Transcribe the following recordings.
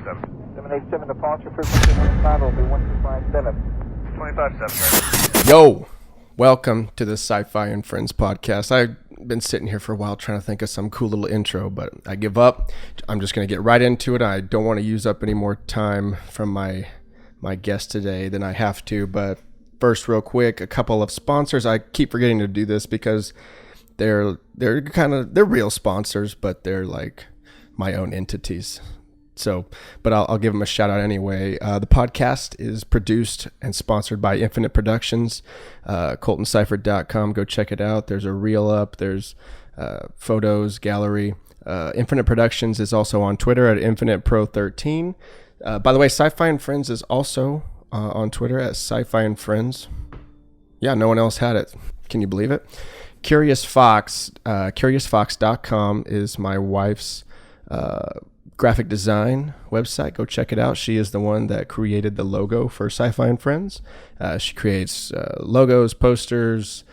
787. 787 departure frequency time will be 1257. 257. Yo, welcome to the SciFi and Friends podcast. I've been sitting here for a while trying to think of some cool little intro, but I give up. I'm just going to get right into it. I don't want to use up any more time from my guest today than I have to, but first, real quick, a couple of sponsors. I keep forgetting to do this because they're real sponsors, but they're like my own entities. So, but I'll give them a shout out anyway. The podcast is produced and sponsored by Infinite Productions, coltoncipher.com. Go check it out. There's a reel up. There's photos, gallery. Infinite Productions is also on Twitter at InfinitePro13. By the way, SciFi and Friends is also on Twitter at SciFi and Friends. Yeah, no one else had it. Can you believe it? Curious Fox, CuriousFox.com is my wife's graphic design website. Go check it out. She is the one that created the logo for SciFi and Friends. She creates logos, posters,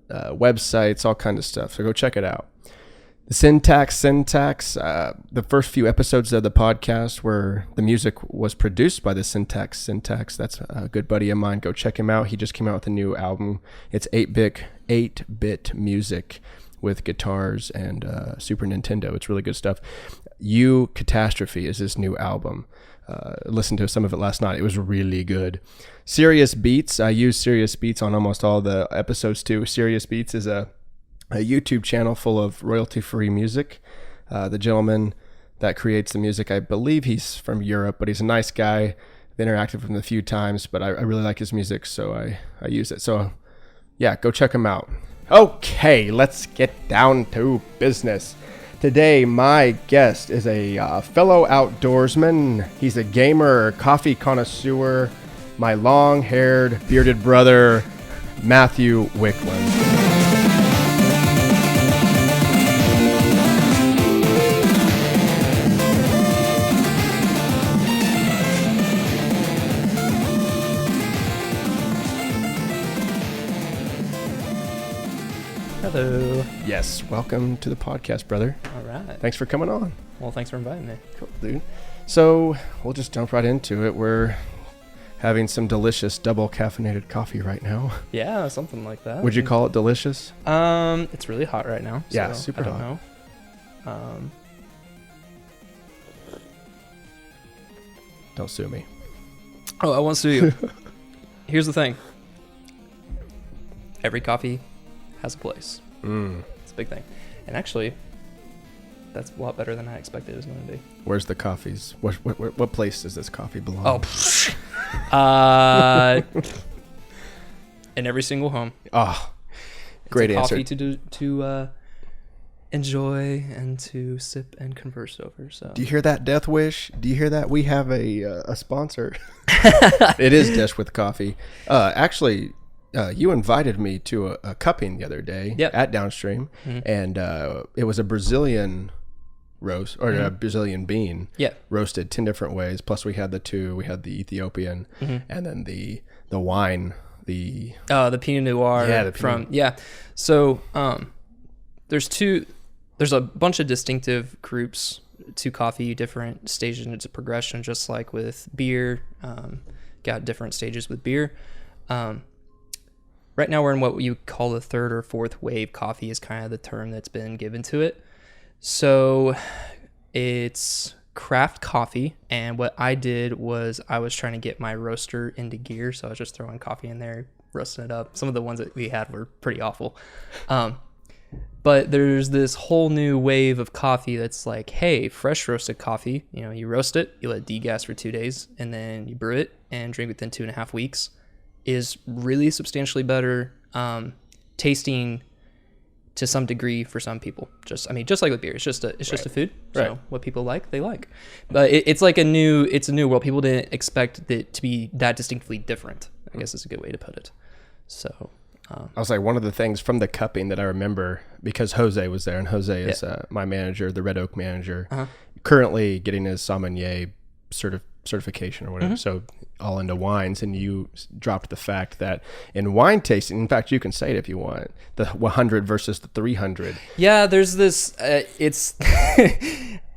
websites, all kinds of stuff. So go check it out. The Syntax. The first few episodes of the podcast where the music was produced by the Syntax. That's a good buddy of mine. Go check him out. He just came out with a new album. It's 8-bit music with guitars and Super Nintendo. It's really good stuff. You Catastrophe is his new album. Listened to some of it last night. It was really good. Serious Beats. I use Serious Beats on almost all the episodes too. Serious Beats is a YouTube channel full of royalty-free music. The gentleman that creates the music, I believe he's from Europe, but he's a nice guy. I've interacted with him a few times, but I really like his music, so I use it. So yeah, go check him out. Okay, let's get down to business. Today, my guest is a fellow outdoorsman. He's a gamer, coffee connoisseur, my long-haired, bearded brother, Matthew Wicklund. Hello. Yes, welcome to the podcast, brother. All right. Thanks for coming on. Well, thanks for inviting me. Cool, dude. So we'll just jump right into it. We're having some delicious double caffeinated coffee right now. Yeah, something like that. Would you call it delicious? It's really hot right now. Yeah, so super I don't hot. know. Don't sue me. Oh, I won't sue you. Here's the thing. Every coffee has a place. It's a big thing. And actually, that's a lot better than I expected it was going to be. Where's the coffees? What place does this coffee belong? In every single home. Oh, great it's a answer. coffee to enjoy and to sip and converse over. So. Do you hear that, Death Wish? Do you hear that? We have a sponsor. It is Dish with Coffee. Actually, you invited me to a cupping the other day at Downstream, and it was a Brazilian roast, or a Brazilian bean, roasted 10 different ways. Plus, we had the Ethiopian, and then the wine, the Pinot Noir So there's a bunch of distinctive groups to coffee, different stages in its progression, just like with beer. Got different stages with beer. Right now we're in what you call the third or fourth wave coffee is kind of the term that's been given to it. So it's craft coffee. And what I did was I was trying to get my roaster into gear. So I was just throwing coffee in there, roasting it up. Some of the ones that we had were pretty awful. But there's this whole new wave of coffee that's like, hey, fresh roasted coffee. You know, you roast it, you let it degas for 2 days, and then you brew it and drink within 2.5 weeks. Is really substantially better tasting to some degree for some people. Just like with beer, it's just a food. So what people like, they like. But it's a new world. People didn't expect it to be that distinctly different, I guess is a good way to put it. So I was like, one of the things from the cupping that I remember, because Jose was there, and Jose is my manager, the Red Oak manager, currently getting his sommelier certification or whatever. So all into wines, and you dropped the fact that in wine tasting, in fact, you can say it if you want, the 100 versus the 300. Yeah, there's this, it's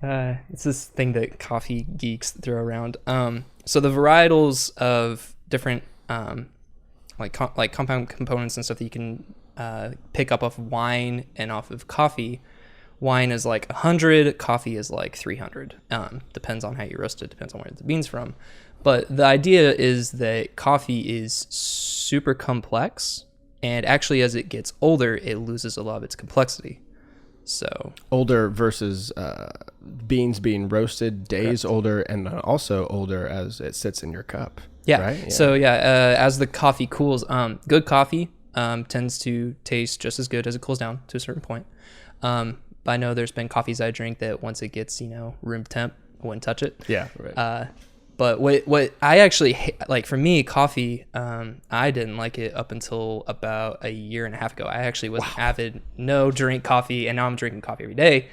It's this thing that coffee geeks throw around. So the varietals of different like compound components and stuff that you can pick up off of wine and off of coffee. Wine is like 100, coffee is like 300. Depends on how you roast it, depends on where the bean's from. But the idea is that coffee is super complex, and actually as it gets older, it loses a lot of its complexity. So older versus beans being roasted, days Correct. older, and also older as it sits in your cup. Yeah. Right? Yeah. So as the coffee cools, good coffee tends to taste just as good as it cools down to a certain point. I know there's been coffees I drink that once it gets, room temp, I wouldn't touch it. Yeah. Right. But what I actually like, for me, coffee, I didn't like it up until about a year and a half ago. I actually was an avid drink coffee, and now I'm drinking coffee every day.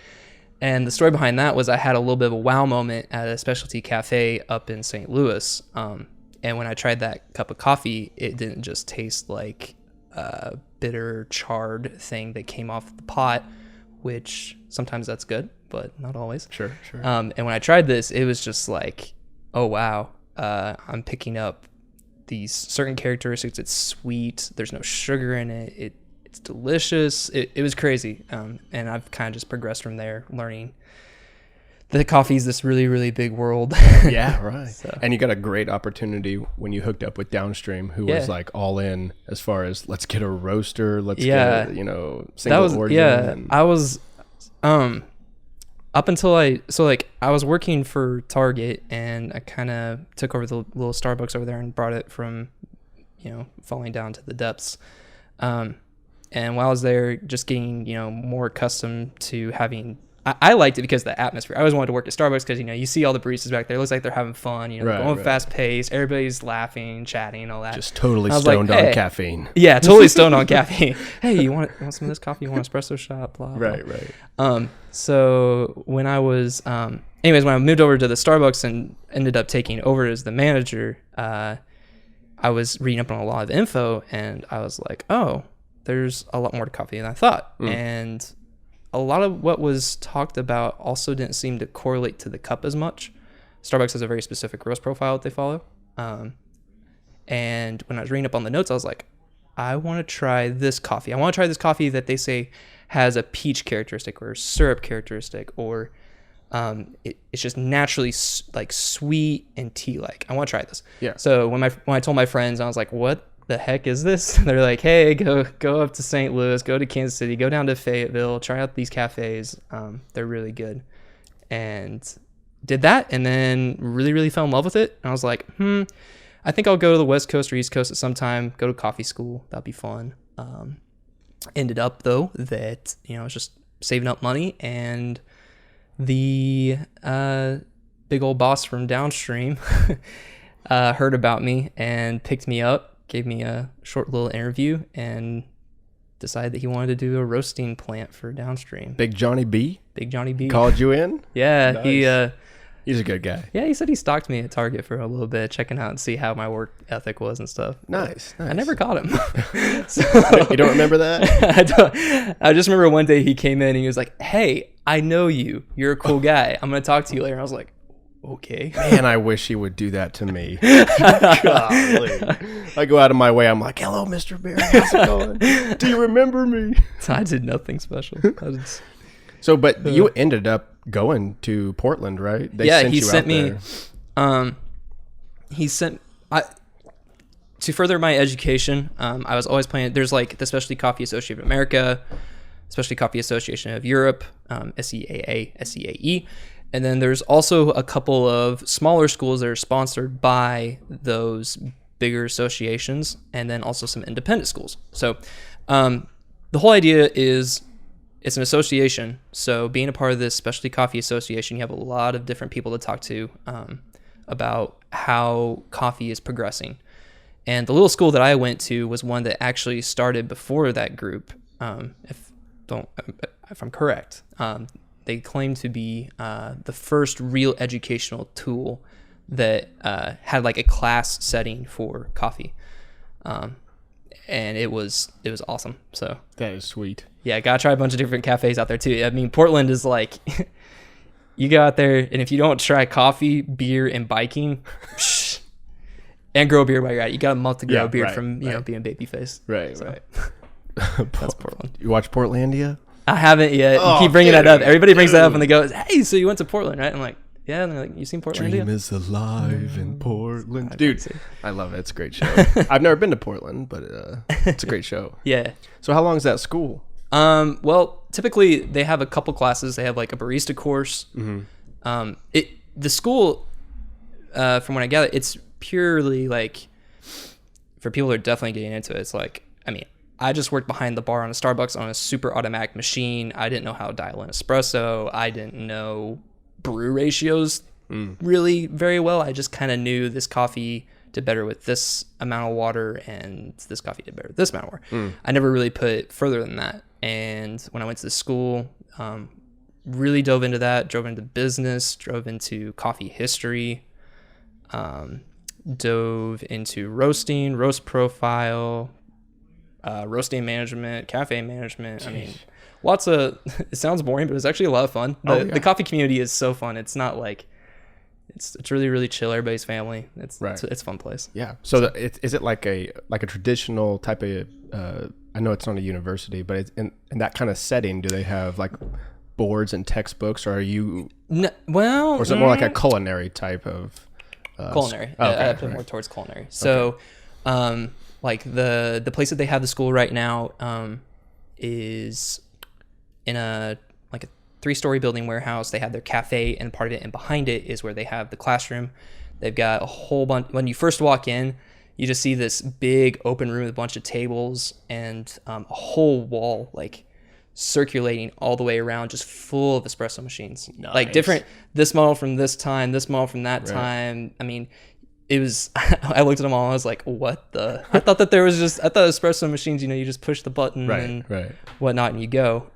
And the story behind that was I had a little bit of a wow moment at a specialty cafe up in St. Louis. And when I tried that cup of coffee, it didn't just taste like a bitter, charred thing that came off the pot, which sometimes that's good, but not always. Sure. And when I tried this, it was just like, oh, wow, I'm picking up these certain characteristics. It's sweet. There's no sugar in it. It's delicious. It was crazy. And I've kind of just progressed from there, learning that coffee's this really, really big world. Yeah, right. So. And you got a great opportunity when you hooked up with Downstream, who was like all in as far as let's get a roaster, let's get a, single origin. I was up until I was working for Target, and I kind of took over the little Starbucks over there and brought it from, falling down to the depths. And while I was there, just getting, more accustomed to having, I liked it because of the atmosphere. I always wanted to work at Starbucks because, you see all the baristas back there. It looks like they're having fun, they're going fast paced. Everybody's laughing, chatting, all that. Just totally stoned on caffeine. Yeah, totally stoned on caffeine. Hey, you want some of this coffee? You want an espresso shot? Blah, blah. Right. So when I was, anyways, when I moved over to the Starbucks and ended up taking over as the manager, I was reading up on a lot of info, and I was like, oh, there's a lot more to coffee than I thought. And a lot of what was talked about also didn't seem to correlate to the cup as much. Starbucks has a very specific roast profile that they follow. And when I was reading up on the notes, I was like, I want to try this coffee. I want to try this coffee that they say has a peach characteristic or a syrup characteristic, or it's just naturally like sweet and tea-like. I want to try this. Yeah. So when I told my friends, I was like, what the heck is this? They're like, hey, go up to St. Louis, go to Kansas City, go down to Fayetteville, try out these cafes. They're really good. And did that, and then really, really fell in love with it. And I was like, I think I'll go to the West Coast or East Coast at some time, go to coffee school. That'd be fun. Ended up, though, that, I was just saving up money, and the big old boss from Downstream heard about me and picked me up, gave me a short little interview, and decided that he wanted to do a roasting plant for Downstream. Big Johnny B called you in? Yeah. Nice. He's a good guy. Yeah, he said he stalked me at Target for a little bit, checking out and see how my work ethic was and stuff. Nice. I never caught him. You don't remember that? I just remember one day he came in and he was like, hey, I know you. You're a cool guy. I'm going to talk to you later. I was like, okay. Man, I wish he would do that to me. Golly. I go out of my way. I'm like, hello, Mr. Bear. How's it going? Do you remember me? I did nothing special. But you ended up going to Portland, right? He sent me. To further my education, I was always planning. There's like the Specialty Coffee Association of America, Specialty Coffee Association of Europe, SCAA, SCAE. And then there's also a couple of smaller schools that are sponsored by those bigger associations, and then also some independent schools. So the whole idea is it's an association. So being a part of this Specialty Coffee Association, you have a lot of different people to talk to about how coffee is progressing. And the little school that I went to was one that actually started before that group, if I'm correct. They claim to be the first real educational tool that had like a class setting for coffee, and it was awesome. So that is sweet. Yeah, gotta try a bunch of different cafes out there too. I mean, Portland is like, You go out there, and if you don't try coffee, beer, and biking, and grow a beer while you're at it, you got a month to grow a beard from being babyface. Right, So, right. that's Portland. You watch Portlandia? I haven't yet. Oh, You keep bringing dude, that up. Everybody brings that up, and they go, "Hey, so you went to Portland, right?" I'm like, "Yeah." And they're like, "You seen Portlandia?" Dream is alive in Portland. I Dude, didn't see. I love it. It's a great show. I've never been to Portland, but it's a great show. Yeah. So how long is that school? Well, typically they have a couple classes. They have like a barista course. The school, from what I gather, it's purely like for people who are definitely getting into it. It's like, I mean, I just worked behind the bar on a Starbucks on a super automatic machine. I didn't know how to dial in espresso. I didn't know brew ratios really very well. I just kind of knew this coffee did better with this amount of water and this coffee did better with this amount of water. I never really put it further than that. And when I went to the school, really dove into that, drove into business, drove into coffee history, dove into roasting, roast profile, roasting management, cafe management. Jeez. I mean, lots of, it sounds boring, but it's actually a lot of fun. The coffee community is so fun. It's not like, it's really, really chill. Everybody's family. It's a fun place. Yeah. So is it like a traditional type of, I know it's not a university, but it's in that kind of setting, do they have like boards and textbooks, or are you, or is it more like a culinary type of, culinary. I put more towards culinary. So, like the place that they have the school right now, is in a 3-story building warehouse. They have their cafe and part of it, and behind it is where they have the classroom. They've got a whole bunch. When you first walk in, you just see this big open room with a bunch of tables and a whole wall like circulating all the way around, just full of espresso machines. Nice. Like different, this model from this time, this model from that time. I mean, it was, I looked at them all and I was like, what the, I thought espresso machines, you just push the button and whatnot and you go.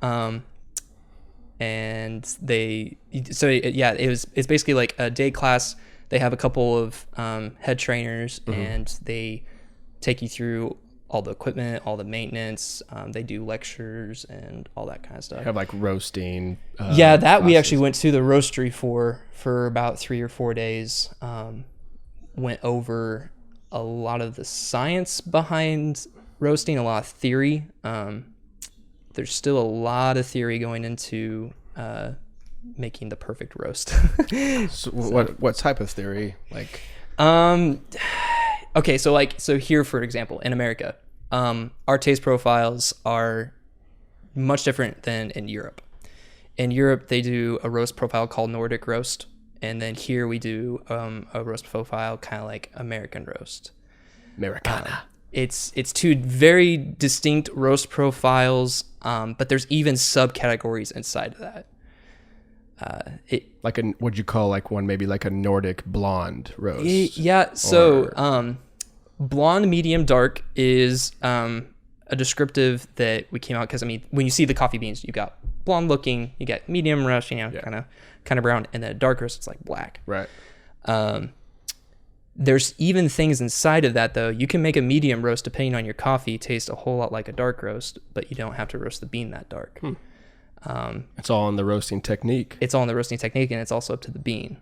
And it's basically like a day class. They have a couple of head trainers and they take you through all the equipment, all the maintenance. They do lectures and all that kind of stuff. They have like roasting. Classes. We actually went to the roastery for about 3 or 4 days. Went over a lot of the science behind roasting, a lot of theory. There's still a lot of theory going into making the perfect roast. So what type of theory? Like, okay, so here, for example, in America, our taste profiles are much different than in Europe. In Europe, they do a roast profile called Nordic roast, and then here we do a roast profile kind of like American roast. Americana. It's two very distinct roast profiles, but there's even subcategories inside of that. What'd you call like one, maybe like a Nordic blonde roast? Yeah. So, blonde, medium, dark is a descriptive that we came out because, I mean, when you see the coffee beans, you got blonde looking, you got medium roast, kind of brown, and then a dark roast, it's like black. Right. There's even things inside of that, though. You can make a medium roast, depending on your coffee, taste a whole lot like a dark roast, but you don't have to roast the bean that dark. It's all in the roasting technique. It's all in the roasting technique, and it's also up to the bean.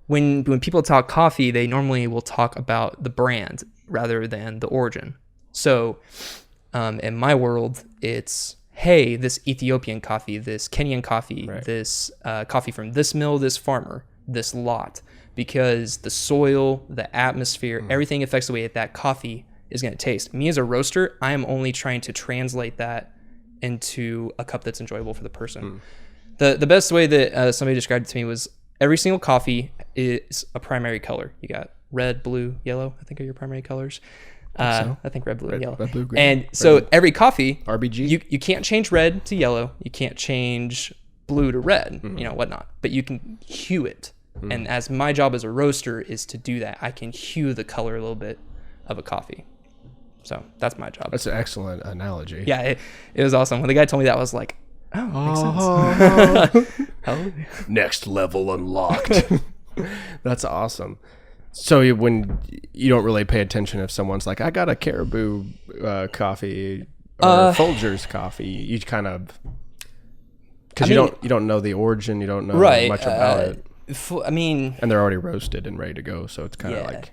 When people talk coffee, they normally will talk about the brand rather than the origin. So in my world, it's, hey, this Ethiopian coffee, this Kenyan coffee, this coffee from this mill, this farmer, this lot, because the soil, the atmosphere, everything affects the way that coffee is going to taste. Me as a roaster, I am only trying to translate that into a cup that's enjoyable for the person. The best way that somebody described it to me was every single coffee is a primary color. You got red, blue, yellow, I think are your primary colors. I think red, blue, and yellow. Red, blue, green, and so red, every coffee, RBG, you can't change red to yellow. You can't change blue to red, whatnot. But you can hue it. And as my job as a roaster is to do that, I can hue the color a little bit of a coffee. So that's my job. That's an excellent analogy. Yeah, it was awesome. When the guy told me that, I was like, oh, makes sense. Oh. Next level unlocked. That's awesome. So when you don't really pay attention if someone's like, I got a Caribou coffee or Folgers coffee, you kind of Because you don't know the origin, you don't know much about it. And they're already roasted and ready to go, so it's kind of like...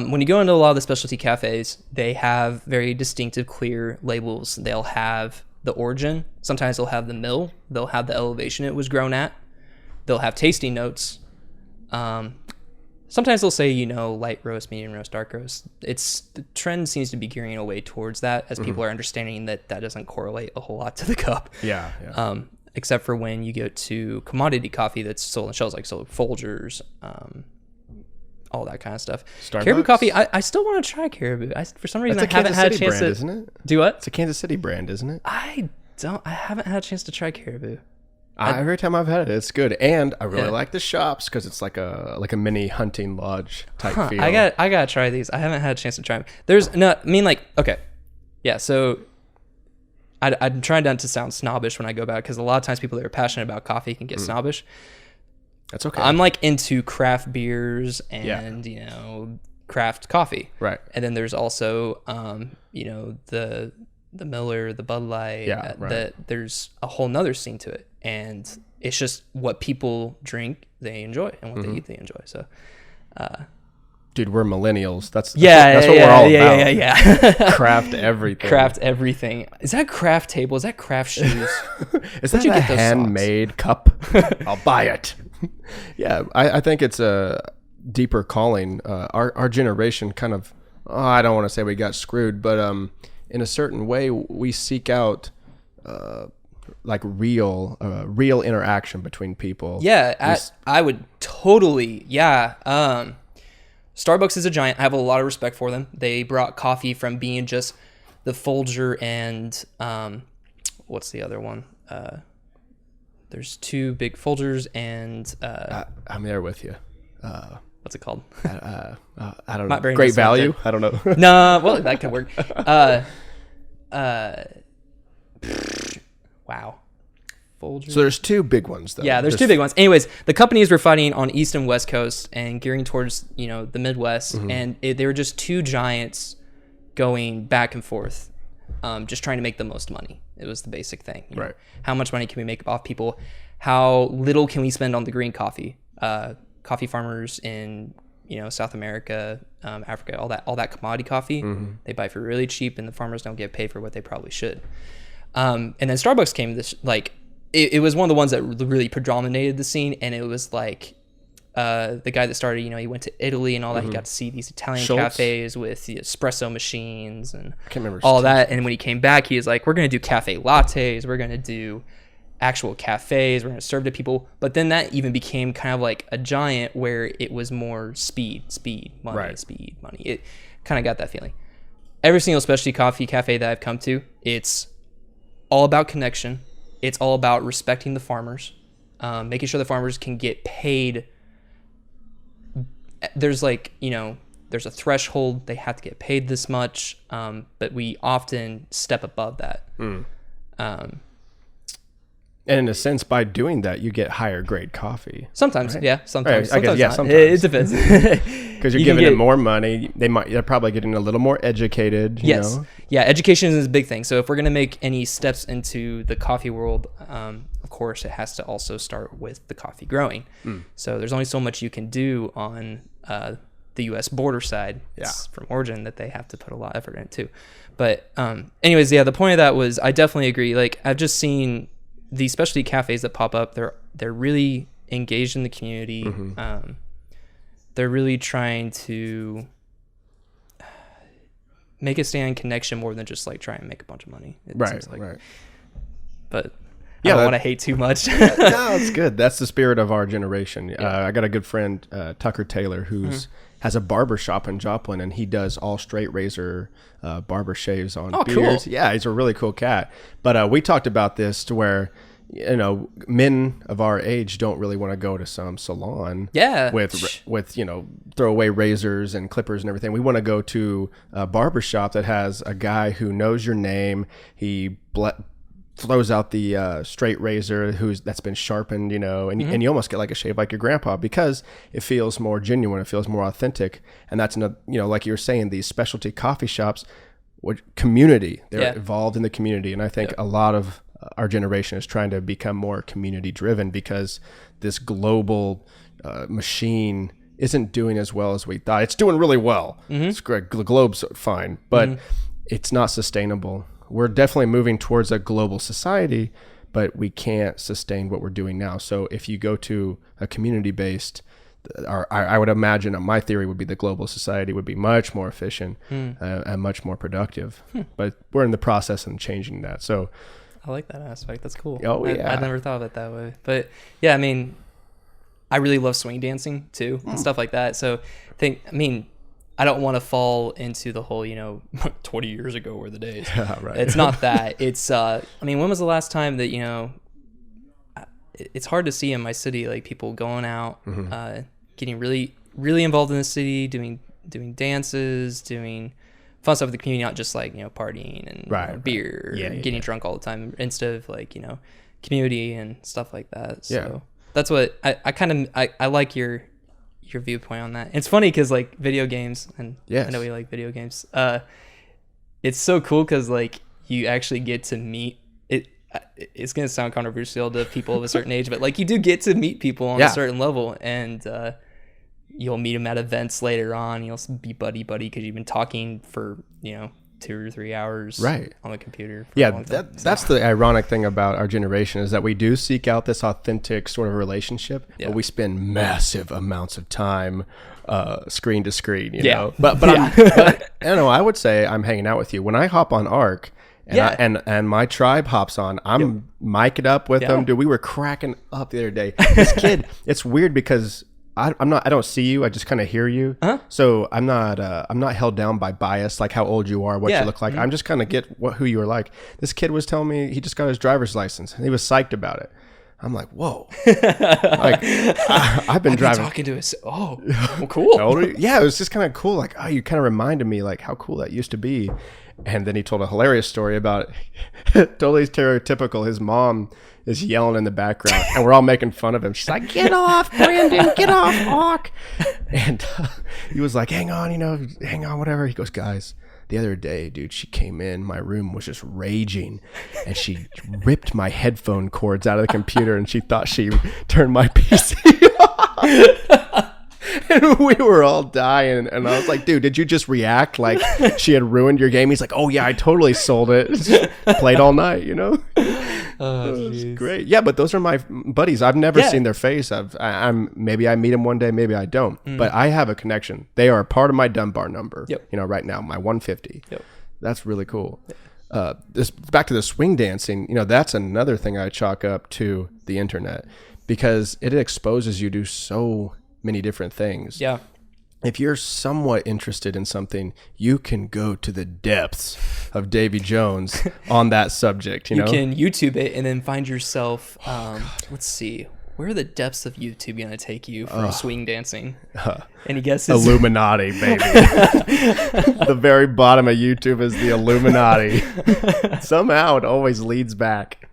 when you go into a lot of the specialty cafes, they have very distinctive, clear labels. They'll have the origin. Sometimes they'll have the mill. They'll have the elevation it was grown at. They'll have tasting notes. Sometimes they'll say, light roast, medium roast, dark roast. The trend seems to be gearing away towards that as people are understanding that doesn't correlate a whole lot to the cup. Yeah. Except for when you go to commodity coffee that's sold in shells, like Folgers, all that kind of stuff. Starbucks? Caribou coffee, I still want to try Caribou. For some reason, That's I haven't had a chance brand, to... isn't it? Do what? It's a Kansas City brand, isn't it? I haven't had a chance to try Caribou. Every time I've had it, it's good, and I really like the shops because it's like a mini hunting lodge type feel. I gotta try these. I haven't had a chance to try them. Okay, yeah. So I'm trying not to sound snobbish when I go back because a lot of times people that are passionate about coffee can get snobbish. That's okay. I'm like into craft beers and craft coffee, right? And then there's also the Miller, the Bud Light. Yeah, right. That there's a whole nother scene to it, and it's just what people drink they enjoy and what they eat they enjoy. So, dude, we're millennials. That's what we're all about. Yeah. Craft everything. Craft everything. Is that craft table? Is that craft shoes? Is that a handmade cup? I'll buy it. Yeah, I think it's a deeper calling. Our generation kind of, I don't want to say we got screwed, but in a certain way, we seek out like real interaction between people. Yeah, I would totally. Yeah. Starbucks is a giant. I have a lot of respect for them. They brought coffee from being just the Folger and what's the other one? There's two big Folgers and I'm there with you. What's it called? I don't know. Great value? I don't know. No, well, that could work. Wow. Folgers. So there's two big ones, though. Yeah, there's two big ones. Anyways, the companies were fighting on East and West Coast and gearing towards, the Midwest. And they were just two giants going back and forth, just trying to make the most money. It was the basic thing. Right. How much money can we make off people? How little can we spend on the green coffee? Coffee farmers in South America, Africa, all that commodity coffee, they buy for really cheap, and the farmers don't get paid for what they probably should. And then Starbucks came it was one of the ones that really predominated the scene, and it was like the guy that started, he went to Italy and all that. He got to see these Italian cafes with the espresso machines and all that. And when he came back, he was like, we're going to do cafe lattes. We're going to do actual cafes. We're going to serve to people. But then that even became kind of like a giant where it was more speed, money, right. Speed, money. It kind of got that feeling. Every single specialty coffee cafe that I've come to, it's all about connection. It's all about respecting the farmers, making sure the farmers can get paid. There's there's a threshold. They have to get paid this much, but we often step above that. And in a sense, by doing that, you get higher grade coffee. Sometimes, right? Yeah. Sometimes, right. sometimes not. Sometimes. It depends. Because you're giving them more money. They're probably getting a little more educated. Yes. Yeah. Education is a big thing. So if we're going to make any steps into the coffee world, of course, it has to also start with the coffee growing. So there's only so much you can do on the U.S. border side from origin that they have to put a lot of effort into. But anyways, the point of that was I definitely agree. Like I've just seen these specialty cafes that pop up. They're really engaged in the community. They're really trying to make a stand connection more than just like try and make a bunch of money. Right. But I don't want to hate too much. No, it's good. That's the spirit of our generation. I got a good friend, Tucker Taylor, who's has a barber shop in Joplin, and he does all straight razor barber shaves on beards. Cool. Yeah, he's a really cool cat. But we talked about this to where men of our age don't really want to go to some salon with throwaway razors and clippers and everything. We want to go to a barber shop that has a guy who knows your name. He throws out the straight razor that's been sharpened, and you almost get like a shave like your grandpa because it feels more genuine. It feels more authentic. And that's another, like you were saying, these specialty coffee shops, community, they're involved in the community. And I think a lot of our generation is trying to become more community driven because this global machine isn't doing as well as we thought. It's doing really well. It's great. The globe's fine, but it's not sustainable. We're definitely moving towards a global society, but we can't sustain what we're doing now. So if you go to a community-based, I would imagine my theory would be the global society would be much more efficient and much more productive. But we're in the process of changing that. So I like that aspect. That's cool. Oh, yeah. I never thought of it that way. But yeah, I mean, I really love swing dancing too and stuff like that. So I don't want to fall into the whole, 20 years ago were the days. Yeah, right. It's not that. It's, when was the last time that, it's hard to see in my city, like people going out, getting really, really involved in the city, doing dances, doing fun stuff with the community, not just like, partying and beer, getting drunk all the time, instead of like, community and stuff like that. So that's what I like your viewpoint on that. It's funny because like video games, and I know we like video games. It's so cool because like you actually get to meet it. It's gonna sound controversial to people of a certain age, but like you do get to meet people on a certain level, and you'll meet them at events later on. You'll be buddy because you've been talking for 2 or 3 hours on the computer. That's the ironic thing about our generation is that we do seek out this authentic sort of relationship, but we spend massive amounts of time screen to screen, you know. But I don't know. I would say I'm hanging out with you when I hop on Arc. And my tribe hops on. I'm mic'd up with them. Dude, we were cracking up the other day. This kid, it's weird because I don't see you. I just kind of hear you. So I'm not held down by bias, like how old you are, what you look like. I'm just kind of get who you are like. This kid was telling me he just got his driver's license and he was psyched about it. I'm like, whoa. Like I've been driving. Talking to us. Oh, well, cool. Yeah, it was just kind of cool. Like, you kind of reminded me like how cool that used to be. And then he told a hilarious story about it. Totally stereotypical. His mom is yelling in the background, and we're all making fun of him. She's like, "Get off, Brandon! Get off, Hawk!" And he was like, hang on, whatever. He goes, guys, the other day, dude, she came in. My room was just raging, and she ripped my headphone cords out of the computer, and she thought she turned my PC off. And we were all dying, and I was like, dude, did you just react like she had ruined your game? He's like, oh yeah, I totally sold it. Played all night, Oh, it was great. Yeah, but those are my buddies. I've never seen their face. Maybe I meet them one day, maybe I don't. But I have a connection. They are a part of my Dunbar number. Right now, my 150. That's really cool. Back to the swing dancing, that's another thing I chalk up to the internet, because it exposes you to so many different things. If you're somewhat interested in something, you can go to the depths of Davy Jones on that subject. You can YouTube it and then find yourself. Let's see, where are the depths of YouTube going to take you from swing dancing? Any guesses? Illuminati, baby. The very bottom of YouTube is the Illuminati. Somehow it always leads back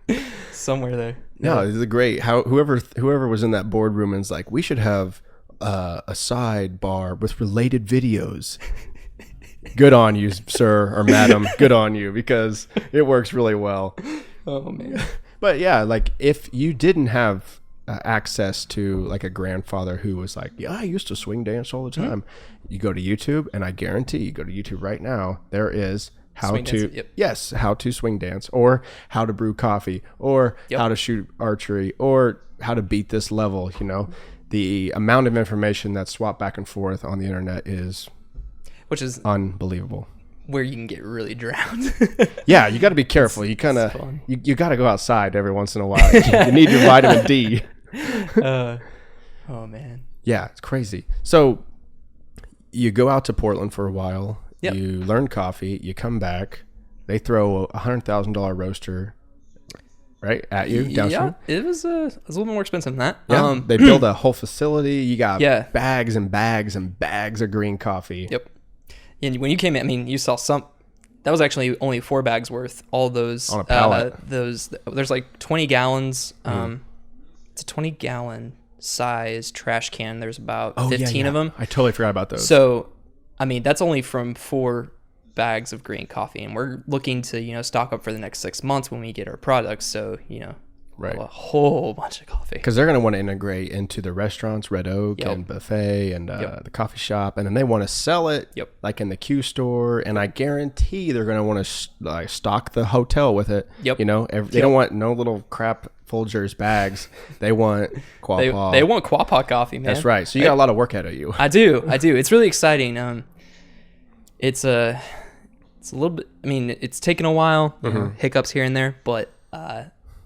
somewhere there. No, this is great. Whoever was in that boardroom and is like, we should have a sidebar with related videos. Good on you, sir or madam. Good on you, because it works really well. Oh man. But yeah, like if you didn't have access to like a grandfather who was like, yeah, I used to swing dance all the time. You go to YouTube, and I guarantee you go to YouTube right now, there is how to swing dance, or how to brew coffee, or how to shoot archery, or how to beat this level. The amount of information that's swapped back and forth on the internet is unbelievable. Where you can get really drowned. Yeah, you got to be careful. You kind of you got to go outside every once in a while. You need your vitamin D. Oh man. Yeah, it's crazy. So you go out to Portland for a while. You learn coffee. You come back. They throw $100,000 roaster right at you. It was a little more expensive than that. Yeah, they build a whole facility. You got bags and bags and bags of green coffee. And when you came in, you saw some. That was actually only 4 bags worth. All those on a pallet. There's like 20 gallons. It's a 20-gallon size trash can. There's about 15 of them. I totally forgot about those. So, that's only from 4 bags of green coffee, and we're looking to stock up for the next 6 months when we get our products. So Right. a whole bunch of coffee. Because they're going to want to integrate into the restaurants, Red Oak and Buffet and the coffee shop. And then they want to sell it like in the Q store. And I guarantee they're going to want to stock the hotel with it. Yep. They don't want no little crap Folgers bags. They want Quapaw. They want Quapaw coffee, man. That's right. So you got a lot of work ahead of you. I do. It's really exciting. It's a little bit, I mean, it's taken a while, hiccups here and there, but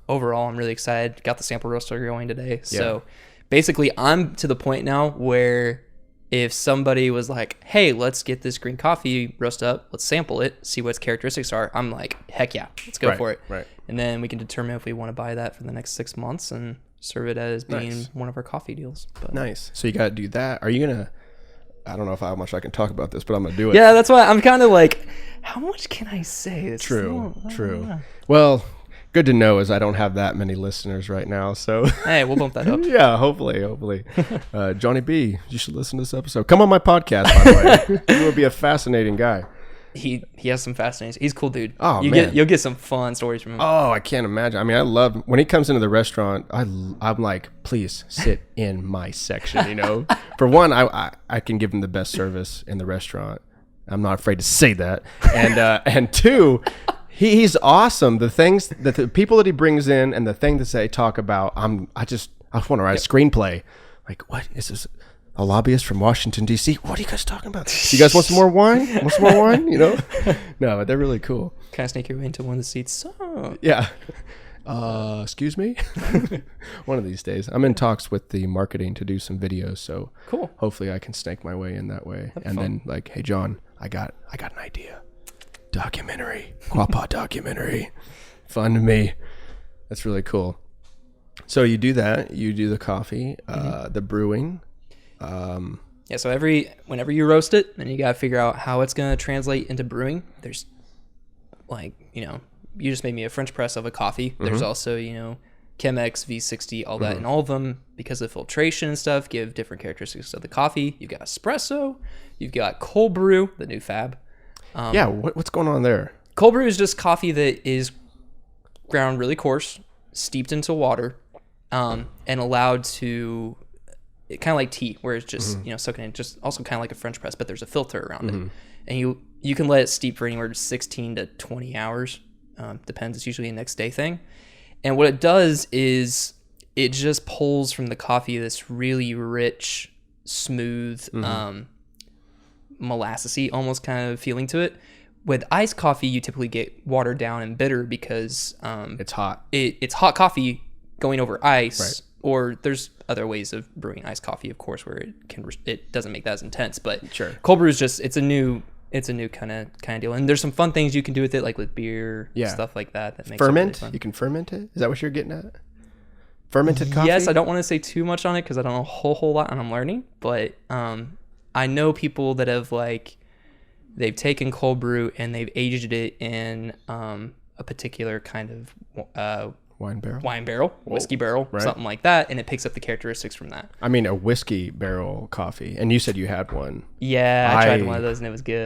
overall, I'm really excited. Got the sample roaster going today. So basically, I'm to the point now where if somebody was like, hey, let's get this green coffee roast up, let's sample it, see what its characteristics are, I'm like, heck yeah, let's go for it. Right. And then we can determine if we want to buy that for the next 6 months and serve it as being one of our coffee deals. But. Nice. So you got to do that. Are you going to, I don't know how much I can talk about this, but I'm going to do it. Yeah, that's why I'm kind of like, how much can I say? It's True. Well, good to know is I don't have that many listeners right now, so hey, we'll bump that up. Yeah, hopefully. Johnny B, you should listen to this episode. Come on my podcast, by the way. You would be a fascinating guy. He has some fascinating. He's a cool dude. Oh, man. You'll get some fun stories from him. Oh, I can't imagine. I mean, I love when he comes into the restaurant. I'm like, please sit in my section. For one, I can give him the best service in the restaurant. I'm not afraid to say that. And two. He's awesome. The things that the people that he brings in and the thing that they talk about, I want to write a screenplay. Like, what is this? A lobbyist from Washington D.C. What are you guys talking about? You guys want some more wine? No, but they're really cool. Kind of sneak your way into one of the seats. So. Yeah. Excuse me. One of these days, I'm in talks with the marketing to do some videos. So cool. Hopefully, I can snake my way in that way. And then, like, hey, John, I got an idea. Documentary, Quapaw documentary, fun to me. That's really cool. So you do that. You do the coffee, the brewing. So whenever you roast it, then you gotta figure out how it's gonna translate into brewing. There's you just made me a French press of a coffee. There's also Chemex, V60, all that, and all of them, because of filtration and stuff, give different characteristics of the coffee. You've got espresso, you've got cold brew, the new fab. What's going on there? Cold brew is just coffee that is ground really coarse, steeped into water, and allowed to, kind of like tea, where it's just soaking in, just also kind of like a French press, but there's a filter around it, and you can let it steep for anywhere to 16 to 20 hours, depends. It's usually a next day thing, and what it does is it just pulls from the coffee this really rich, smooth, molassesy almost kind of feeling to it. With iced coffee, you typically get watered down and bitter because it's hot. It's hot coffee going over ice, right. Or there's other ways of brewing iced coffee, of course, where it doesn't make that as intense. But sure, cold brew is just it's a new kind of deal, and there's some fun things you can do with it, like with beer, stuff like that. That makes ferment. It really fun. You can ferment it. Is that what you're getting at? Fermented coffee. Yes, I don't want to say too much on it because I don't know a whole lot, and I'm learning. But I know people that have they've taken cold brew and they've aged it in a particular kind of wine barrel, whiskey barrel, right. Something like that, and it picks up the characteristics from that. I mean, a whiskey barrel coffee, and you said you had one. Yeah, I tried one of those and it was good.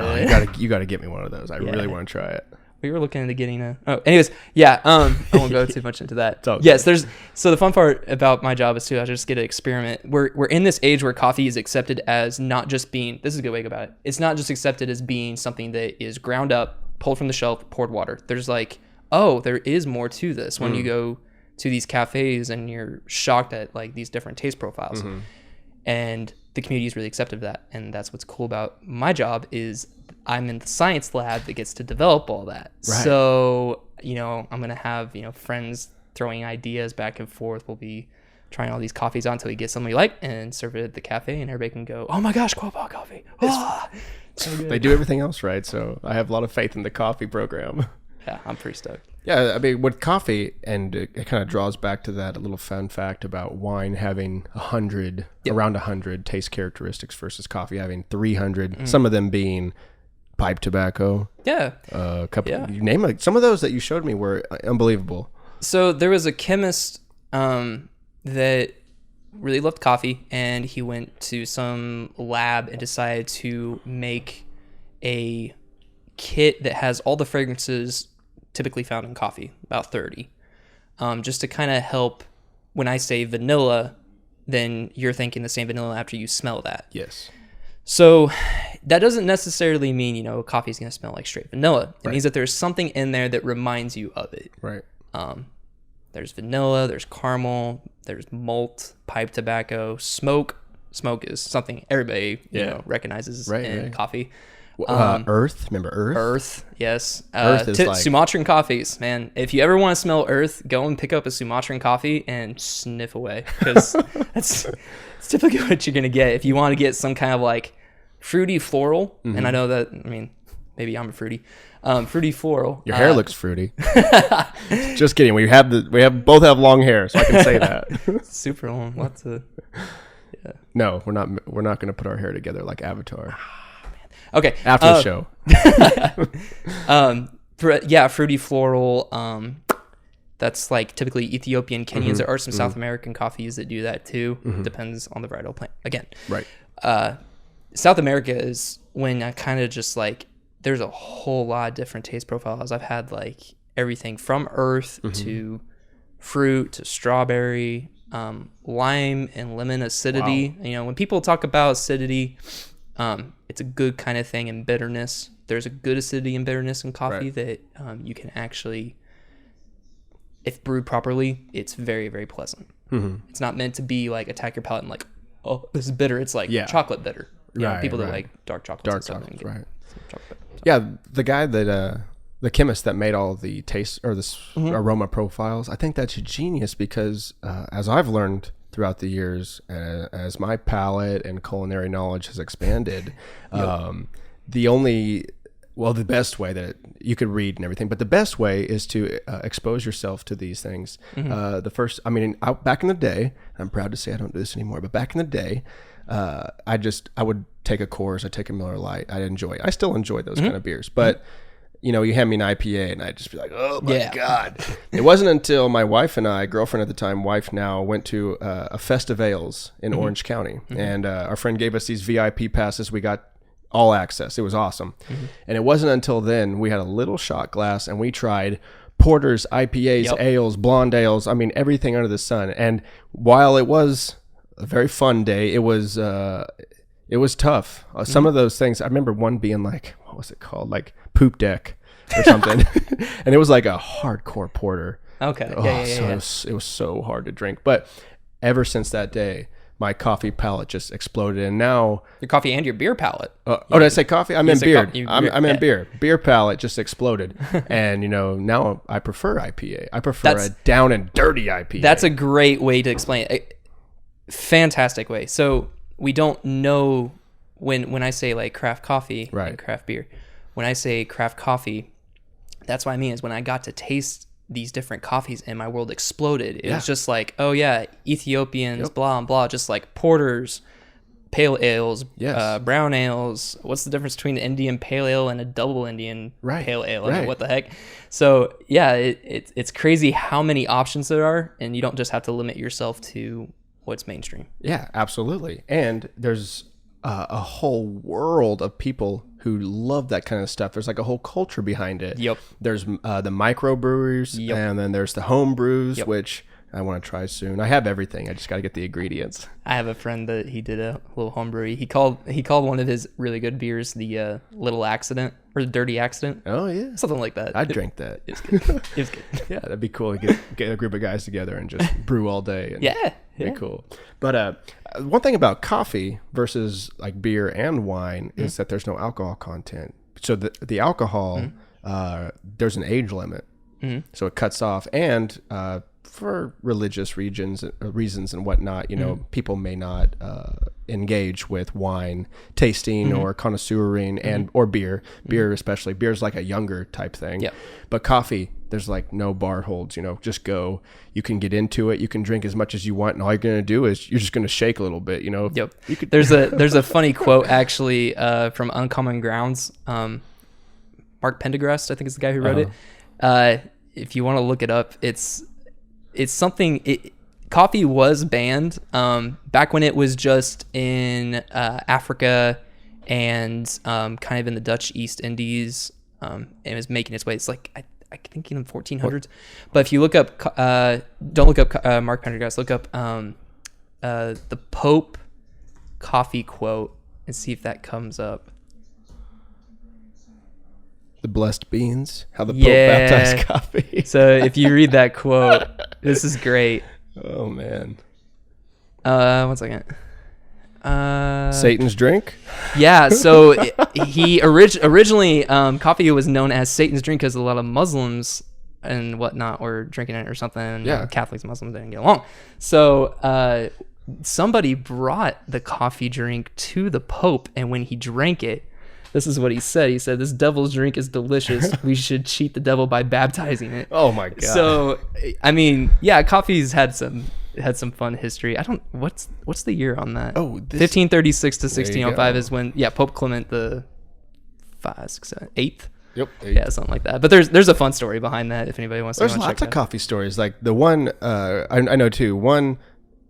You gotta get me one of those. I really want to try it. We were looking into getting anyways, I won't go too much into that. Yes, so the fun part about my job is too, I just get to experiment. We're in this age where coffee is accepted as not just being, this is a good way to go about it. It's not just accepted as being something that is ground up, pulled from the shelf, poured water. There's there is more to this when you go to these cafes and you're shocked at these different taste profiles. And the community is really accepted of that. And that's what's cool about my job is I'm in the science lab that gets to develop all that. Right. So, I'm going to have, friends throwing ideas back and forth. We'll be trying all these coffees on until we get something we like and serve it at the cafe and everybody can go, oh my gosh, Quapaw coffee. So good. They do everything else right. So I have a lot of faith in the coffee program. Yeah, I'm pretty stoked. Yeah, I mean, with coffee, and it kind of draws back to that little fun fact about wine having around 100 taste characteristics versus coffee having 300, some of them being pipe tobacco. Yeah. A couple, you name it. Some of those that you showed me were unbelievable. So there was a chemist that really loved coffee, and he went to some lab and decided to make a kit that has all the fragrances typically found in coffee, about 30, just to kind of help. When I say vanilla, then you're thinking the same vanilla after you smell that. Yes. So that doesn't necessarily mean, coffee is going to smell like straight vanilla. It means that there's something in there that reminds you of it. Right. There's vanilla, there's caramel, there's malt, pipe tobacco, smoke. Smoke is something everybody recognizes in coffee. Earth, remember earth? Earth, yes. Earth is like Sumatran coffees, man. If you ever want to smell earth, go and pick up a Sumatran coffee and sniff away, because it's typically what you're gonna get. If you want to get some kind of like fruity floral, and I know that, maybe I'm a fruity floral. Your hair looks fruity. Just kidding. We both have long hair, so I can say that. Super long, lots of. Yeah. No, we're not going to put our hair together like Avatar. Okay. After the show. Fruity floral. That's like typically Ethiopian, Kenyans. There are some South American coffees that do that too. Depends on the varietal plant. Again, right. South America is when I kind of just like, there's a whole lot of different taste profiles. I've had like everything from earth to fruit to strawberry, lime and lemon acidity. Wow. When people talk about acidity, it's a good kind of thing in bitterness. There's a good acidity and bitterness in coffee that you can actually, if brewed properly, it's very, very pleasant. It's not meant to be like attack your palate and like, oh, this is bitter. It's like chocolate bitter. People that like dark chocolates. Right. Yeah, the guy that the chemist that made all the taste or this aroma profiles, I think that's genius because as I've learned throughout the years, as my palate and culinary knowledge has expanded, the best way that you could read and everything, but the best way is to expose yourself to these things. Back in the day, I'm proud to say I don't do this anymore, but back in the day, I would take a Coors, I'd take a Miller Lite, I still enjoy those kind of beers, but you hand me an IPA and I'd just be like, oh my God. It wasn't until my wife and I, girlfriend at the time, wife now, went to a Festive Ales in Orange County. And our friend gave us these VIP passes. We got all access. It was awesome. And it wasn't until then we had a little shot glass and we tried porters, IPAs, ales, blonde ales. Everything under the sun. And while it was a very fun day, it was tough. Some of those things, I remember one being like, what was it called? Like Poop Deck or something. And it was like a hardcore porter. Okay. It was so hard to drink. But ever since that day, my coffee palate just exploded. And now your coffee and your beer palate. Did I say coffee? I meant beer. I meant beer. Beer palate just exploded. And now I prefer IPA. I prefer a down and dirty IPA. That's a great way to explain it. Fantastic way. So we don't know when I say like craft coffee and craft beer. When I say craft coffee, that's what I mean is when I got to taste these different coffees and my world exploded. It was just like, oh yeah, Ethiopians, blah and blah, just like porters, pale ales, brown ales. What's the difference between an Indian pale ale and a double Indian pale ale? What the heck? So yeah, it's crazy how many options there are, and you don't just have to limit yourself to what's mainstream. Yeah, absolutely. And there's a whole world of people who love that kind of stuff. There's like a whole culture behind it. There's the microbreweries, and then there's the home brews, which I want to try soon. I have everything. I just got to get the ingredients. I have a friend that he did a little home brewery. He called one of his really good beers the Little Accident or the Dirty Accident. Oh yeah, something like that. I'd drink that. It was good. It was good. Yeah, that'd be cool to get a group of guys together and just brew all day. And be cool. But one thing about coffee versus like beer and wine is that there's no alcohol content. So the alcohol, there's an age limit. So it cuts off, and for religious reasons and whatnot, people may not engage with wine tasting or connoisseuring and or beer especially. Beer's like a younger type thing. But coffee, there's like no bar holds. Just go. You can get into it. You can drink as much as you want, and all you're gonna do is you're just gonna shake a little bit. There's a funny quote actually from Uncommon Grounds. Mark Pendergrast, I think is the guy who wrote it. If you want to look it up, it's something. Coffee was banned back when it was just in Africa and kind of in the Dutch East Indies. and was making its way. It's like I think in the 1400s. But if you look up, don't look up Mark Pendergast. Look up the Pope coffee quote and see if that comes up. The blessed beans, how the Pope baptized coffee. So if you read that quote, this is great. Oh man. 1 second. Satan's drink. Yeah. So he originally coffee was known as Satan's drink because a lot of Muslims and whatnot were drinking it or something. Yeah. Catholics and Muslims didn't get along. So somebody brought the coffee drink to the Pope, and when he drank it, this is what he said. He said, "This devil's drink is delicious. We should cheat the devil by baptizing it." Oh my god. So, I mean, yeah, coffee's had some fun history. I don't what's the year on that? Oh, 1536 to 1605 go. is when Pope Clement the 8th. Yep. Yeah, something like that. But there's a fun story behind that if anybody wants to. There's lots of coffee stories. Like the one I know too. One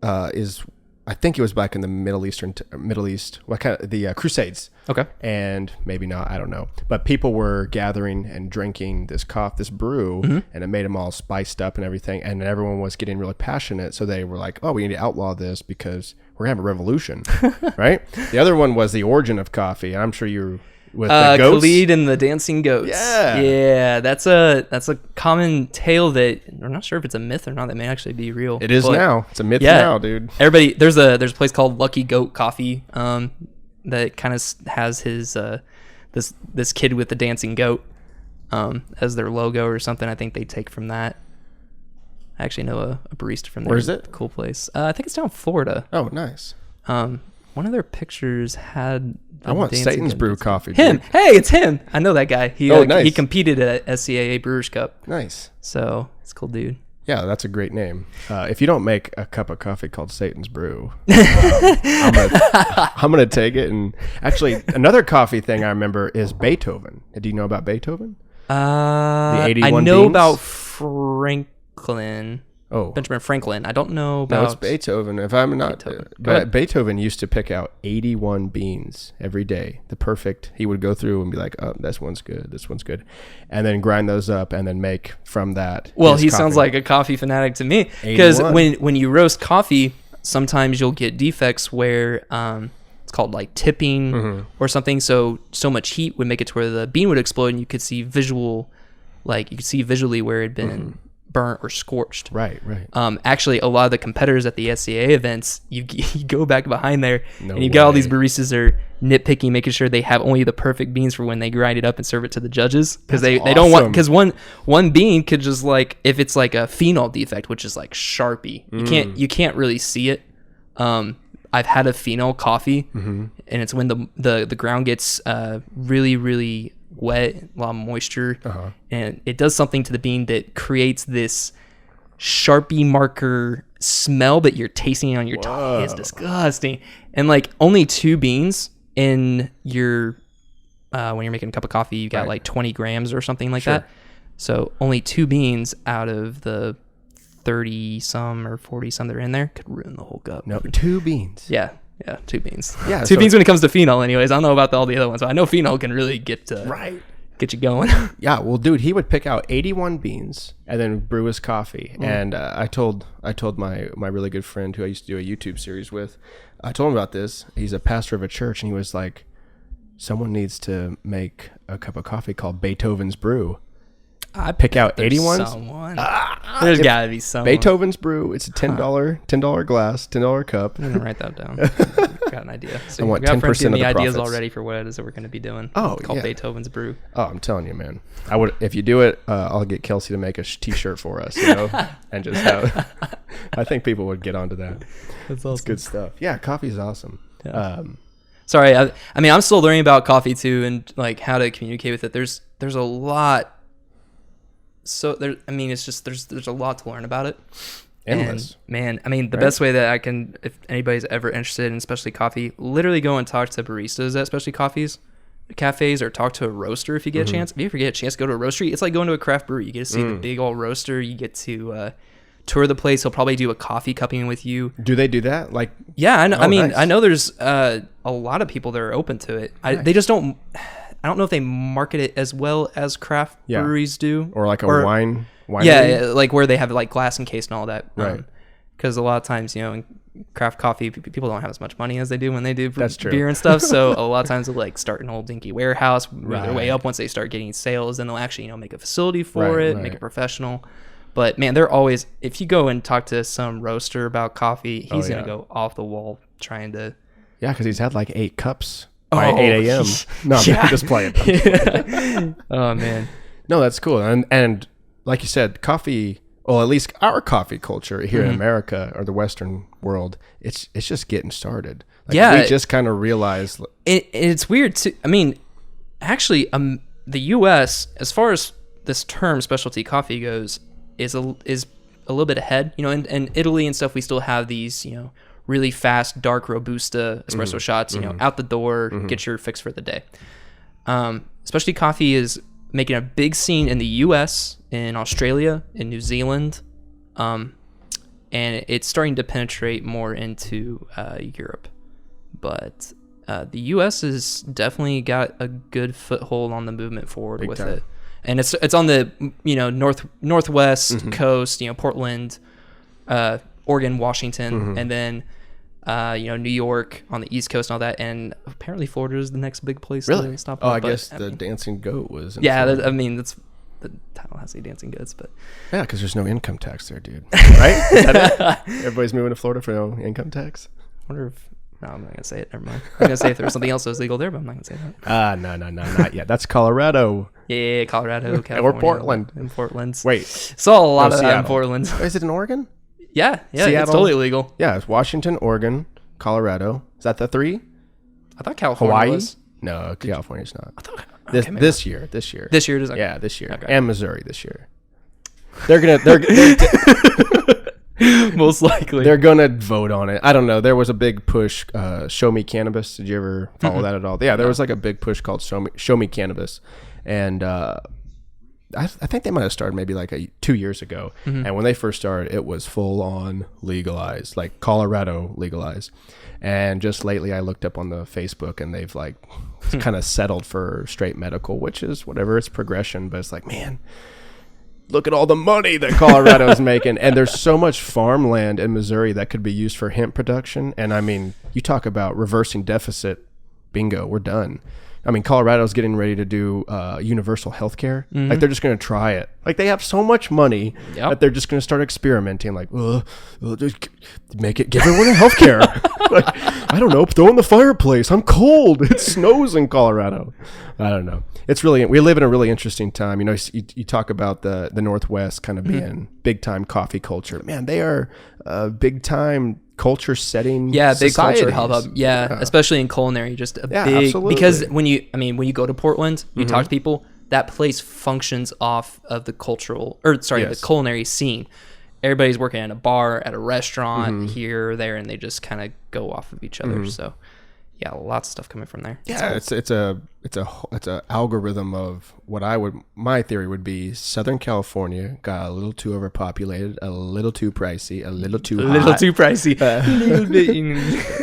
is, I think it was back in the Middle East. What kind of the Crusades? Okay. And maybe not. I don't know. But people were gathering and drinking this brew, and it made them all spiced up and everything. And everyone was getting really passionate. So they were like, "Oh, we need to outlaw this because we're gonna have a revolution." Right. The other one was the origin of coffee. And I'm sure you're with the goats. Khalid and the dancing goats. Yeah. That's a common tale that we're not sure if it's a myth or not. That may actually be real. It is now. It's a myth now, dude. Everybody, there's a place called Lucky Goat Coffee that kind of has his this kid with the dancing goat as their logo or something. I think they take from that. I actually know a barista from there. Where is it? Cool place. I think it's down in Florida. Oh, nice. One of their pictures had. I want Satan's Brew coffee. Him. Dude. Hey, it's him. I know that guy. Nice. He competed at SCAA Brewers Cup. Nice. So it's a cool dude. Yeah, that's a great name. If you don't make a cup of coffee called Satan's Brew, I'm gonna take it. And actually, another coffee thing I remember is Beethoven. Do you know about Beethoven? The 81 I know beans? about Franklin. Oh, Benjamin Franklin. I don't know about. no, it's Beethoven. If I'm not, Beethoven used to pick out 81 beans every day. The perfect. He would go through and be like, "Oh, this one's good. This one's good," and then grind those up and then make from that. Well, he coffee. sounds like a coffee fanatic to me because when you roast coffee, sometimes you'll get defects where it's called like tipping or something. So much heat would make it to where the bean would explode, and you could see visually where it had been. Burnt or scorched. Right. Actually, a lot of the competitors at the SCA events, you go back behind there, and you got all these baristas that are nitpicking, making sure they have only the perfect beans for when they grind it up and serve it to the judges, because they don't want, because one bean could just like, if it's like a phenol defect, which is like Sharpie, you can't really see it. I've had a phenol coffee, and it's when the ground gets really, really wet, a lot of moisture, and it does something to the bean that creates this Sharpie marker smell that you're tasting on your tongue. It's disgusting. And like only 2 beans in your when you're making a cup of coffee, you got like 20 grams or something like that. So only 2 beans out of the 30 some or 40 some that are in there could ruin the whole cup. No, 2 beans. Yeah, 2 beans. Yeah, 2 beans when it comes to phenol. Anyways, I don't know about all the other ones, but I know phenol can really get you going. Yeah, well, dude, he would pick out 81 beans and then brew his coffee. And I told my really good friend who I used to do a YouTube series with, I told him about this. He's a pastor of a church, and he was like, "Someone needs to make a cup of coffee called Beethoven's Brew." I pick out 81. There's gotta be someone. Beethoven's Brew. It's a $10 glass, $10 cup. I'm gonna write that down. Got an idea. So I want 10% of the ideas profits already for what it is that we're gonna be doing. Oh, it's called Beethoven's Brew. Oh, I'm telling you, man. I would, if you do it, I'll get Kelsey to make a T-shirt for us, and just have. I think people would get onto that. That's awesome. It's good stuff. Yeah, coffee's awesome. Yeah. Sorry, I mean, I'm still learning about coffee too, and like how to communicate with it. There's a lot. So there's a lot to learn about it. Endless. And man, I mean, the best way that I can, if anybody's ever interested in specialty coffee, literally go and talk to baristas at specialty cafes, or talk to a roaster if you get a chance. If you ever get a chance to go to a roastery, it's like going to a craft brewery. You get to see the big old roaster. You get to tour the place. He'll probably do a coffee cupping with you. Do they do that? Like, yeah, I know. Nice. I know there's a lot of people that are open to it. Nice. They just don't. I I don't know if they market it as well as craft breweries do, or like a winery. Yeah, like where they have like glass encased and all that. Right. Because a lot of times, in craft coffee, people don't have as much money as they do when they do That's true. beer and stuff. So a lot of times they'll like start an old dinky warehouse, move their way up. Once they start getting sales, then they'll actually make a facility for it, make it professional. But man, they're always, if you go and talk to some roaster about coffee, he's gonna go off the wall trying to. Yeah, because he's had like 8 cups by 8 a.m. No, I'm just playing. Oh man, no, that's cool. And like you said, coffee. Well, at least our coffee culture here in America or the Western world, it's just getting started. Like, we just kind of realized. It's weird too. I mean, actually, the U.S. as far as this term specialty coffee goes, is a little bit ahead. In Italy and stuff, we still have these really fast dark Robusta espresso shots. Out the door, get your fix for the day. Specialty coffee is making a big scene in the U.S., in Australia, in New Zealand, and it's starting to penetrate more into Europe. But the U.S. has definitely got a good foothold on the movement forward big with time. It, and it's on the northwest coast, Portland, Oregon, Washington, and then New York on the East Coast and all that, and apparently Florida is the next big place to stop. I guess the Dancing Goat was. That's the Tallahassee Dancing Goods, but yeah, because there's no income tax there, dude. Right? Is that it? Everybody's moving to Florida for no income tax. I wonder if. No, I'm not gonna say it. Never mind. I'm gonna say if there was something else that was legal there, but I'm not gonna say that. No, not yet. That's Colorado. Yeah, Colorado, California, or Portland. In Portland. Wait, saw a lot of that in Portland. Is it in Oregon? Yeah, Seattle? It's totally legal. Yeah, it's Washington, Oregon, Colorado. Is that the 3? I thought California Hawaii? was. No, California's not. I thought this year. This year it is. Okay. Yeah, this year. Okay. And Missouri this year. They're most likely they're gonna vote on it. I don't know. There was a big push. Show Me Cannabis. Did you ever follow that at all? Yeah, there was like a big push called Show Me Cannabis, and I think they might have started maybe like 2 years ago. And when they first started, it was full on legalized, like Colorado legalized. And just lately, I looked up on the Facebook, and they've like kind of settled for straight medical, which is whatever. It's progression, but it's like, man, look at all the money that Colorado is making. And there's so much farmland in Missouri that could be used for hemp production. And I mean, you talk about reversing deficit, bingo, we're done. I mean, Colorado's getting ready to do universal health care. Like, they're just going to try it. Like, they have so much money that they're just going to start experimenting. Like, just give everyone health care. Like, I don't know, throw in the fireplace. I'm cold. It snows in Colorado. I don't know. It's really, we live in a really interesting time. You talk about the Northwest kind of being big time coffee culture. Man, they are big time culture setting. Yeah, big culture hub. Yeah, especially in culinary, just a big, absolutely. Because when you go to Portland, you talk to people, that place functions off of the the culinary scene. Everybody's working at a bar, at a restaurant, here or there, and they just kind of go off of each other. So yeah, lots of stuff coming from there. Yeah, it's a algorithm of what my theory would be. Southern California got a little too overpopulated, a little too pricey, a little too hot. A little too pricey.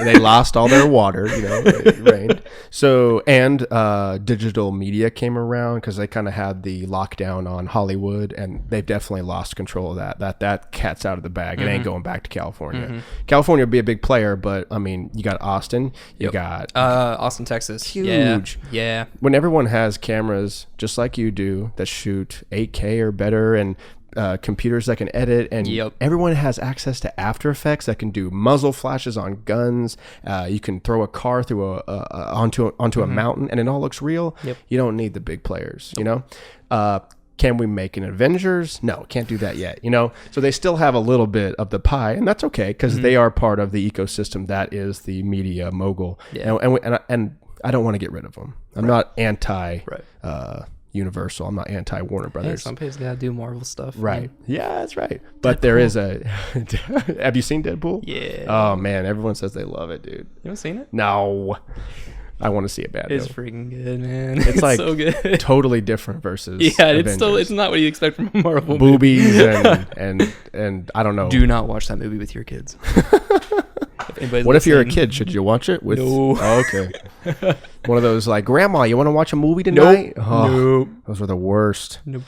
They lost all their water, it rained. So, and digital media came around because they kind of had the lockdown on Hollywood, and they've definitely lost control of that. That cat's out of the bag. It ain't going back to California. California would be a big player, but I mean, you got Austin, you got Austin, Texas, huge. Yeah. When everyone has cameras just like you do that shoot 8K or better, and computers that can edit, and everyone has access to After Effects that can do muzzle flashes on guns. You can throw a car through onto a mountain, and it all looks real. You don't need the big players. Can we make an Avengers? No, can't do that yet. So they still have a little bit of the pie, and that's okay because they are part of the ecosystem that is the media mogul. And I don't want to get rid of them. I'm not anti Universal. I'm not anti Warner Brothers. Hey, some people gotta do Marvel stuff. Right. Yeah, that's right. But there is a. Have you seen Deadpool? Yeah. Oh man, everyone says they love it, dude. You haven't seen it? No. I want to see it bad. It's freaking good, man. It's like so good. Totally different versus. Yeah, Avengers. it's not what you expect from a Marvel boobies and I don't know. Do not watch that movie with your kids. What if you're a kid? Should you watch it with? No. Oh, okay. One of those like, Grandma, you want to watch a movie tonight? Nope. Those were the worst. Nope.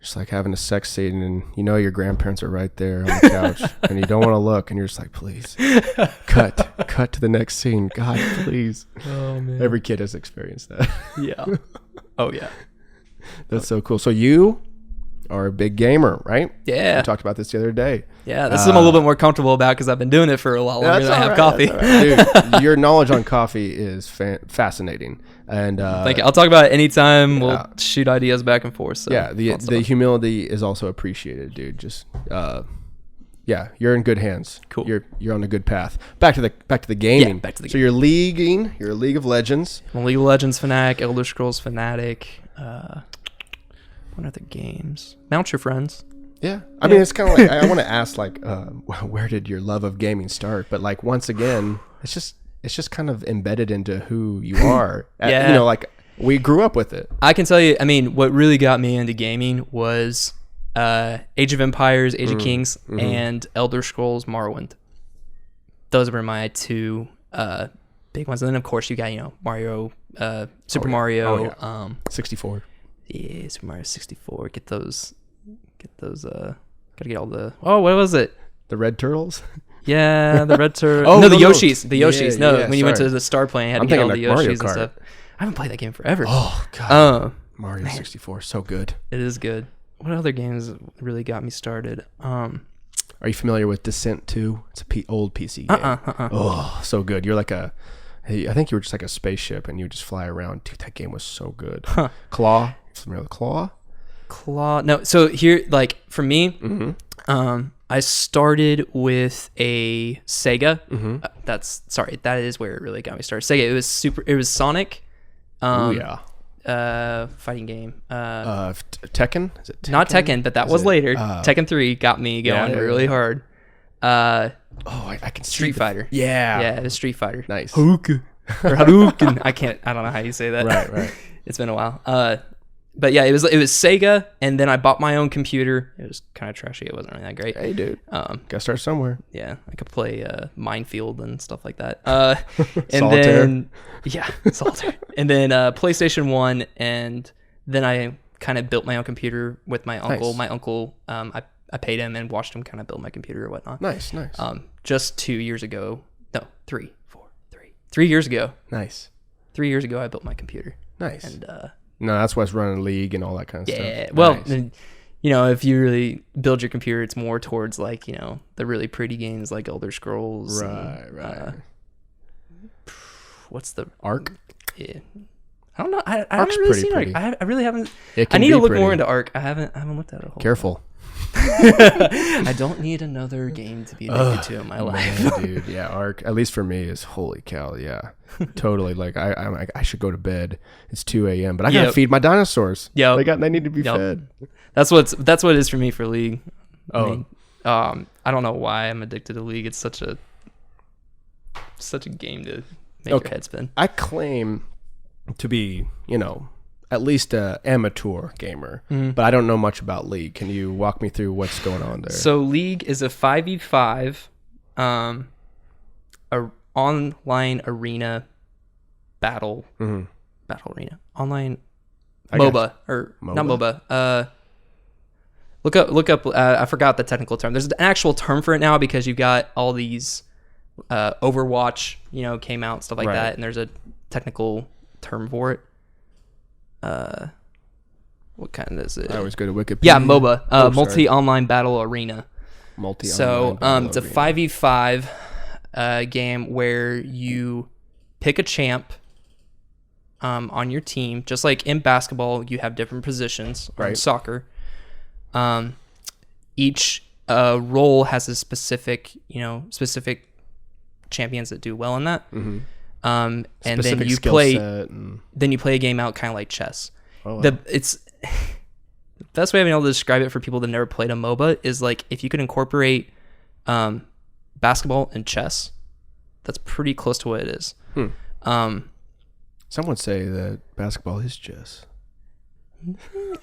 Just like having a sex scene and you know your grandparents are right there on the couch and you don't want to look and you're just like, please, cut to the next scene. God, please. Oh, man. Every kid has experienced that. Yeah. Oh, yeah. That's so cool. So you are a big gamer, right? Yeah. We talked about this the other day. Yeah, this is I'm a little bit more comfortable about because I've been doing it for a lot longer than I have coffee. Dude, your knowledge on coffee is fascinating. And thank you. I'll talk about it anytime. We'll shoot ideas back and forth. So yeah, the humility is also appreciated, dude. Just yeah, you're in good hands. Cool. You're on a good path. Back to the gaming. Yeah, back to the So you're leaguing. You're a League of Legends. I'm a League of Legends fanatic, Elder Scrolls fanatic. What other games? Mount Your Friends. Yeah, I mean, it's kind of like I want to ask, like, where did your love of gaming start? But like, once again, it's just kind of embedded into who you are. Yeah, you know, like we grew up with it. I can tell you. I mean, what really got me into gaming was Age of Empires, Age of Kings, and Elder Scrolls Morrowind. Those were my two big ones, and then of course you got Mario, Super Mario, 64. Yeah, Super Mario 64. Get those. Gotta get all the. Oh, what was it? The red turtles. Yeah, the red turtle. Oh, no, the no. Yoshis. The Yoshis. Yeah, when you went to the Star Plane, you had to get all the Mario Yoshis and Kart. stuff. I haven't played that game forever. Oh god. Mario 64, so good. It is good. What other games really got me started? Are you familiar with Descent 2? It's a old PC game. Oh, so good. You're like I think you were just like a spaceship and you would just fly around. Dude, that game was so good. Claw. Familiar with Claw? Claw. No. So here, like for me, I started with a Sega. That is where it really got me started. Sega. It was Sonic. Oh yeah. Fighting game. Tekken? Is it Tekken? Not Tekken, but that was later. Tekken 3 got me going really hard. I can see Street Fighter. Yeah. Yeah, it was Street Fighter. Nice. Hadouken. Or Hadouken. I don't know how you say that. Right. It's been a while. But yeah, it was Sega, and then I bought my own computer. It was kind of trashy. It wasn't really that great. Hey, dude. Gotta start somewhere. Yeah, I could play Minefield and stuff like that. And Solitaire. then Solitaire. And then PlayStation 1, and then I kind of built my own computer with my uncle. Nice. My uncle, I paid him and watched him kind of build my computer or whatnot. Nice. Just 2 years ago. No, 3 years ago. Nice. 3 years ago, I built my computer. Nice. And no, that's why it's running League and all that kind of stuff. yeah. Well, Nice. and, if you really build your computer, it's more towards like the really pretty games like Elder Scrolls. Right. What's the Arc? Yeah. I don't know. I Arc's haven't really pretty seen pretty. Arc. I really haven't. It I can need be to look pretty. more into Arc. I haven't looked at it a whole. Careful. I don't need another game to be addicted to in my life. Man, dude. Yeah, Arc. At least for me, is holy cow. Yeah, totally. Like I'm like I should go to bed. It's 2 a.m. But I gotta feed my dinosaurs. Yeah, they need to be fed. That's what it is for me for League. Oh. I don't know why I'm addicted to League. It's such a game to make your head spin. I claim to be, at least a amateur gamer, but I don't know much about League. Can you walk me through what's going on there? So League is a 5v5 a online arena battle arena. Online MOBA or not MOBA. Look up I forgot the technical term. There's an actual term for it now because you've got all these Overwatch, came out, stuff like that, and there's a technical term for it. What kind is it? I always go to Wikipedia. Yeah, MOBA, multi-online battle arena. So it's a 5v5 game where you pick a champ on your team. Just like in basketball, you have different positions. Or in soccer, each role has a specific champions that do well in that. And then you play a game out kind of like chess. It's the best way I've been able to describe it for people that never played a MOBA is like if you could incorporate basketball and chess, that's pretty close to what it is. Some would say that basketball is chess.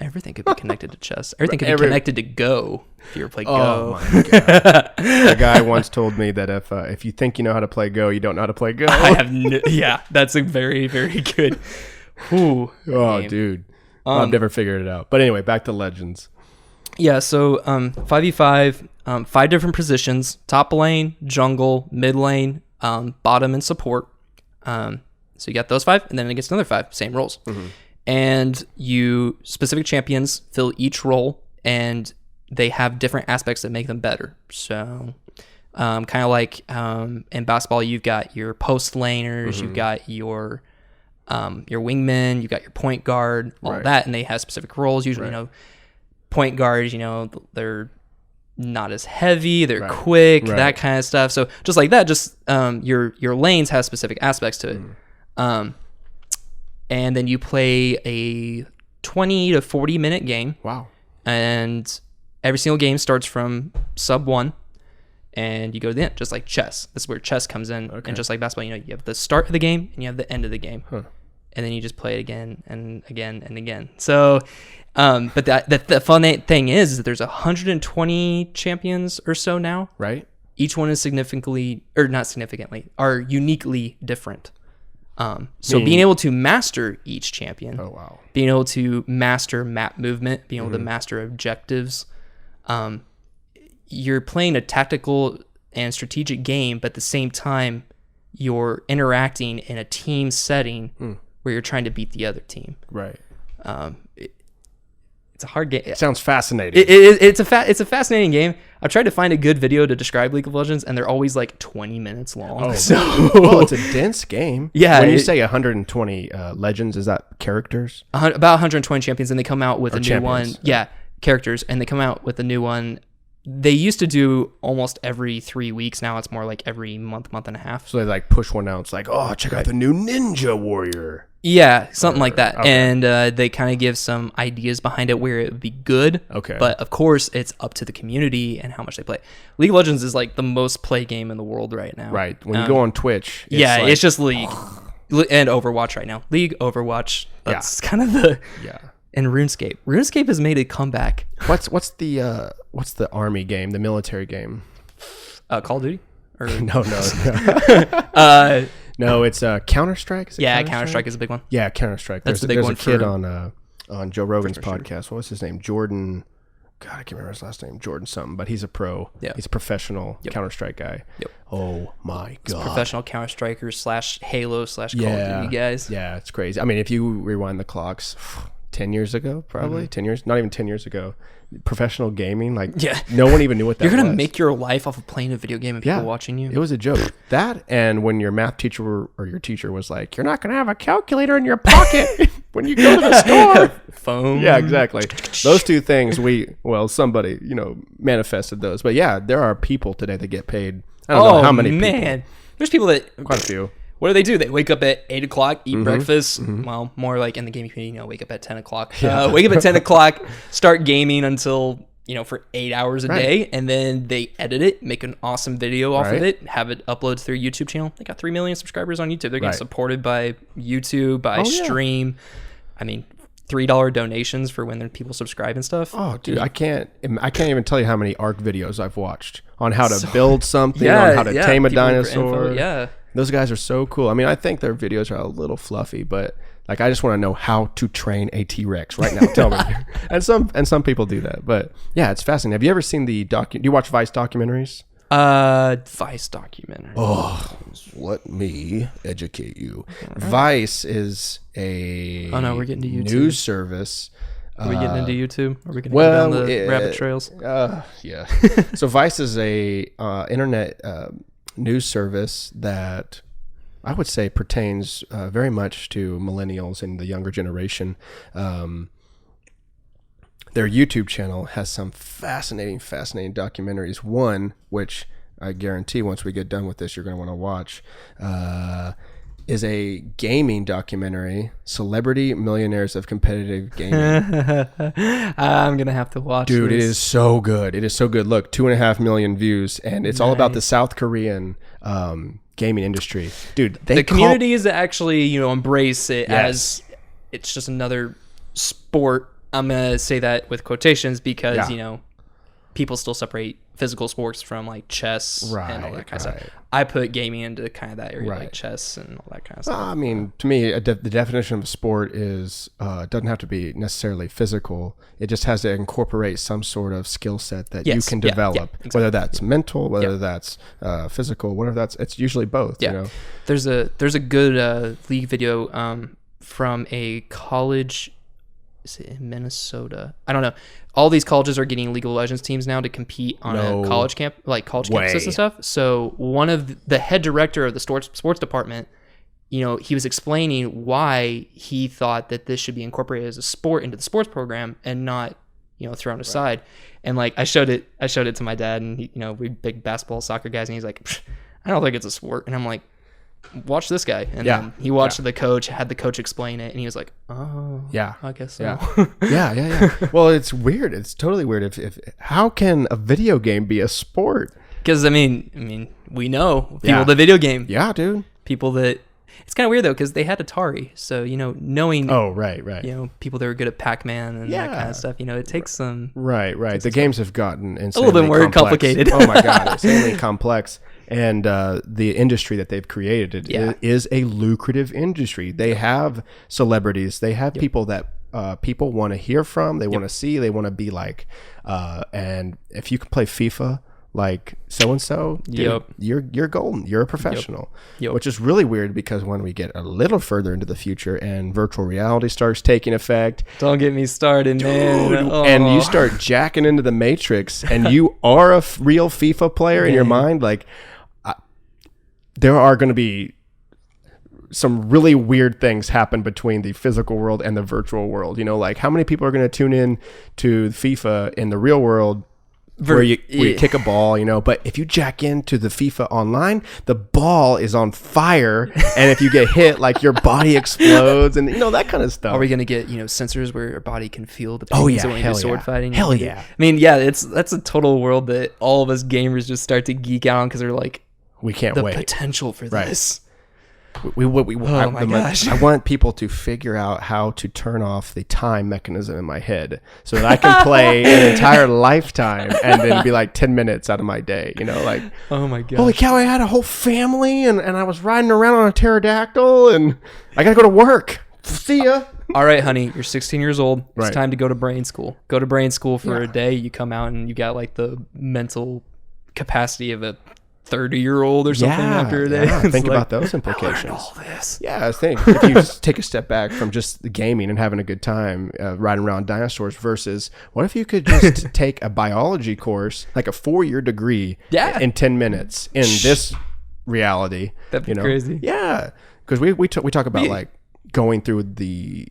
Everything could be connected to chess. Everything could be connected to Go. If you ever play Go. Oh my god! A guy once told me that if you think you know how to play Go, you don't know how to play Go. Yeah, that's a very, very good. Ooh, oh, game. dude, I've never figured it out. But anyway, back to Legends. Yeah, so 5v5, 5 different positions: top lane, jungle, mid lane, bottom, and support. So you got those 5, and then it gets another 5, same roles. Mm-hmm. And specific champions fill each role, and they have different aspects that make them better. So kind of like in basketball, you've got your post laners, you've got your wingmen, you've got your point guard, all that, and they have specific roles. Usually, point guards, they're not as heavy, they're quick, that kind of stuff. So just like that, just your lanes have specific aspects to it. And then you play a 20 to 40 minute game. Wow. And every single game starts from sub 1 and you go to the end, just like chess. This is where chess comes in. Okay. And just like basketball, you have the start of the game and you have the end of the game. Huh. And then you just play it again and again and again. So, but the fun thing is that there's 120 champions or so now. Right. Each one is are uniquely different. So being able to master each champion, being able to master map movement, being able to master objectives, you're playing a tactical and strategic game, but at the same time, you're interacting in a team setting where you're trying to beat the other team. Right. It's a hard game. It sounds fascinating. It's a fascinating game. I've tried to find a good video to describe League of Legends, and they're always like 20 minutes long. Oh, so well, it's a dense game. Yeah. When you say 120 legends, is that characters? About 120 champions, and they come out with a new one. Yeah, characters, and they come out with a new one. They used to do almost every 3 weeks. Now it's more like every month and a half. So they like push one out. It's like, oh, check out the new Ninja Warrior. Yeah, something like that. Okay. And they kind of give some ideas behind it where it would be good. Okay. But of course, it's up to the community and how much they play. League of Legends is like the most played game in the world right now. Right. When you go on Twitch. It's just League and Overwatch right now. League, Overwatch. That's kind of the... Yeah. And RuneScape. RuneScape has made a comeback. What's the army game, the military game? Call of Duty? Or... No. No, it's Counter-Strike. Counter-Strike is a big one. Yeah, Counter-Strike. There's a kid on Joe Rogan's podcast. What was his name? Jordan. God, I can't remember his last name. Jordan something, but he's a pro. Yeah. He's a professional Counter-Strike guy. Yep. Oh my God. Professional Counter-Striker / Halo / Call of Duty guys. Yeah, it's crazy. I mean, if you rewind the clocks, 10 years ago, probably 10 years, not even 10 years ago, professional gaming, no one even knew what that was. You're going to make your life off of playing a video game and people watching you. It was a joke. That, and when your math teacher or your teacher was like, you're not going to have a calculator in your pocket when you go to the store. Phone. Yeah, exactly. Those two things, somebody, manifested those. But yeah, there are people today that get paid. I don't know how many people. There's people that... Quite a few. What do? They wake up at 8 o'clock, eat breakfast. Well, more like in the gaming community, wake up at 10 o'clock. Wake up at 10 o'clock, start gaming until, for 8 hours a day. And then they edit it, make an awesome video off of it, have it upload to their YouTube channel. They got 3 million subscribers on YouTube. They're getting supported by YouTube, by Stream. I mean, $3 donations for when people subscribe and stuff. Oh, dude, I can't even tell you how many ARC videos I've watched on how to build something, on how to tame a dinosaur. Yeah. Those guys are so cool. I mean, I think their videos are a little fluffy, but I just want to know how to train a T-Rex right now. Tell me. And some people do that, but yeah, it's fascinating. Have you ever seen do you watch Vice documentaries? Vice documentary. Oh, let me educate you. Vice is a we're getting to YouTube. News service. Are we getting into YouTube? Are we going to go down the rabbit trails? Yeah. So Vice is a internet news service that I would say pertains very much to millennials and the younger generation. Their YouTube channel has some fascinating documentaries. One, which I guarantee once we get done with this, you're going to want to watch, is a gaming documentary, Celebrity Millionaires of Competitive Gaming. I'm going to have to watch Dude, this. It is so good. It is so good. Look, 2.5 million views, and it's all about the South Korean gaming industry. Dude, the community is actually, embrace it as it's just another sport. I'm gonna say that with quotations because Yeah. you know people still separate physical sports from like chess and all that kind of stuff. I put gaming into kind of that area, like chess and all that kind of stuff. I mean, to me, the definition of a sport is doesn't have to be necessarily physical. It just has to incorporate some sort of skill set that you can develop, exactly. whether that's mental, whether that's physical, whatever that's. It's usually both. Yeah, you know? there's a good league video from a college. Is it in Minnesota? I don't know. All these colleges are getting League of Legends teams now to compete on a college campuses and stuff. So one of the head director of the sports department, you know, he was explaining why he thought that this should be incorporated as a sport into the sports program and not, you know, thrown aside. And like I showed it to my dad, and he, you know, we big basketball, soccer guys, and he's like, I don't think it's a sport. And I'm like, watch this guy. And then he watched the coach, had the coach explain it, and he was like, oh yeah, I guess so. Yeah. Well, it's weird. It's totally weird. If how can a video game be a sport? Because I mean we know people that video game. Yeah, dude. People that it's kind of weird though, because they had Atari, so you know, knowing right, you know, people that are good at Pac-Man and that kind of stuff, you know, it takes some right. The games have gotten insanely a little bit more complicated. Oh my god, insanely complex. And the industry that they've created is a lucrative industry. They have celebrities. They have people that people want to hear from. They want to see. They want to be like. And if you can play FIFA like so and so, you're golden. You're a professional. Which is really weird because when we get a little further into the future and virtual reality starts taking effect, don't get me started, man. And you start jacking into the Matrix, and you are a real FIFA player in your mind, like. There are going to be some really weird things happen between the physical world and the virtual world. You know, like how many people are going to tune in to FIFA in the real world where you kick a ball, you know, but if you jack into the FIFA online, the ball is on fire. And if you get hit, like your body explodes and, you know, that kind of stuff. Are we going to get, you know, sensors where your body can feel the pains when you do sword fighting? Hell yeah. I mean, yeah, that's a total world that all of us gamers just start to geek out on because they're like, we can't wait. The potential for this. Gosh. I want people to figure out how to turn off the time mechanism in my head so that I can play an entire lifetime and then be like 10 minutes out of my day, you know, like, oh my God. Holy cow, I had a whole family and I was riding around on a pterodactyl and I got to go to work. See ya. All right, honey, you're 16 years old. It's time to go to brain school. Go to brain school for a day. You come out and you got like the mental capacity of a 30-year-old or something after a day. Think about those implications. All this. Yeah, I think if you just take a step back from just the gaming and having a good time riding around dinosaurs versus what if you could just take a biology course, like a 4-year degree in 10 minutes in this reality. That'd be crazy. Yeah, because we talk about like going through the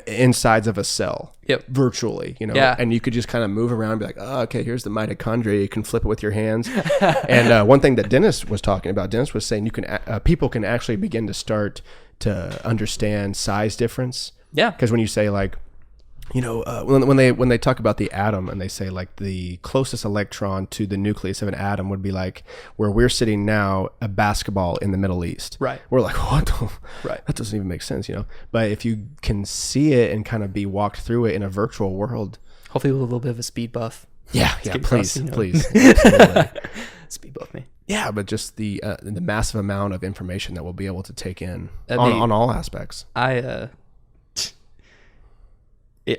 insides of a cell virtually, you know, and you could just kind of move around and be like, oh, okay, here's the mitochondria. You can flip it with your hands. And one thing that Dennis was talking about, Dennis was saying you can people can actually begin to start to understand size difference. Yeah, because when you say like, you know, when they talk about the atom and they say like the closest electron to the nucleus of an atom would be like where we're sitting now, a basketball in the Middle East. Right. We're like, what? That doesn't even make sense, you know. But if you can see it and kind of be walked through it in a virtual world, hopefully with a little bit of a speed buff. Yeah, please. Absolutely. Speed buff me. Yeah, but just the massive amount of information that we'll be able to take in on all aspects.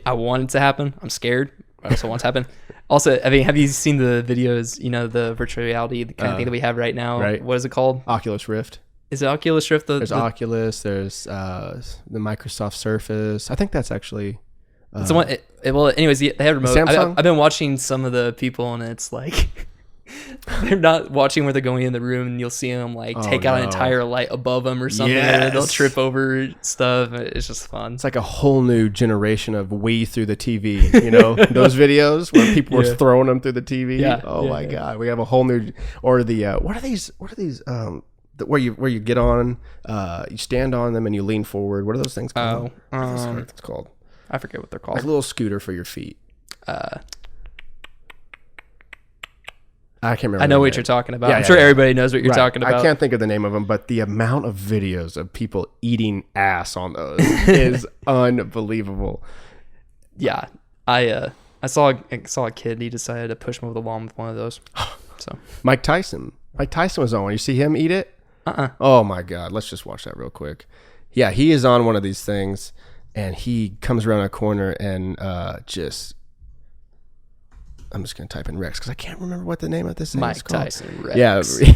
I want it to happen. I'm scared. I also want it to happen. Also, I mean, have you seen the videos, you know, the virtual reality, the kind of thing that we have right now? Right. What is it called? Oculus Rift. Is it Oculus Rift? There's Oculus. There's the Microsoft Surface. I think that's actually... it's the one, well, anyways, they have remote. I've been watching some of the people, and it's like... they're not watching where they're going in the room, and you'll see them like take out an entire light above them or something, and they'll trip over stuff. It's just fun. It's like a whole new generation of Wii through the TV, you know, those videos where people were throwing them through the TV. My God, we have a whole new, or the what are these where you get on, you stand on them and you lean forward. What are those things called? It's called, I forget what they're called. Like a little scooter for your feet. I can't remember. I know the what name. you're talking about. Yeah, I'm yeah, sure yeah. everybody knows what you're Right. talking about. I can't think of the name of them, but the amount of videos of people eating ass on those is unbelievable. Yeah, I saw a kid. He decided to push him over the wall with one of those. So Mike Tyson was on one. You see him eat it? Oh my God. Let's just watch that real quick. Yeah, he is on one of these things, and he comes around a corner and I'm just going to type in Rex because I can't remember what the name of this thing is called. Mike Tyson Rex. Yeah,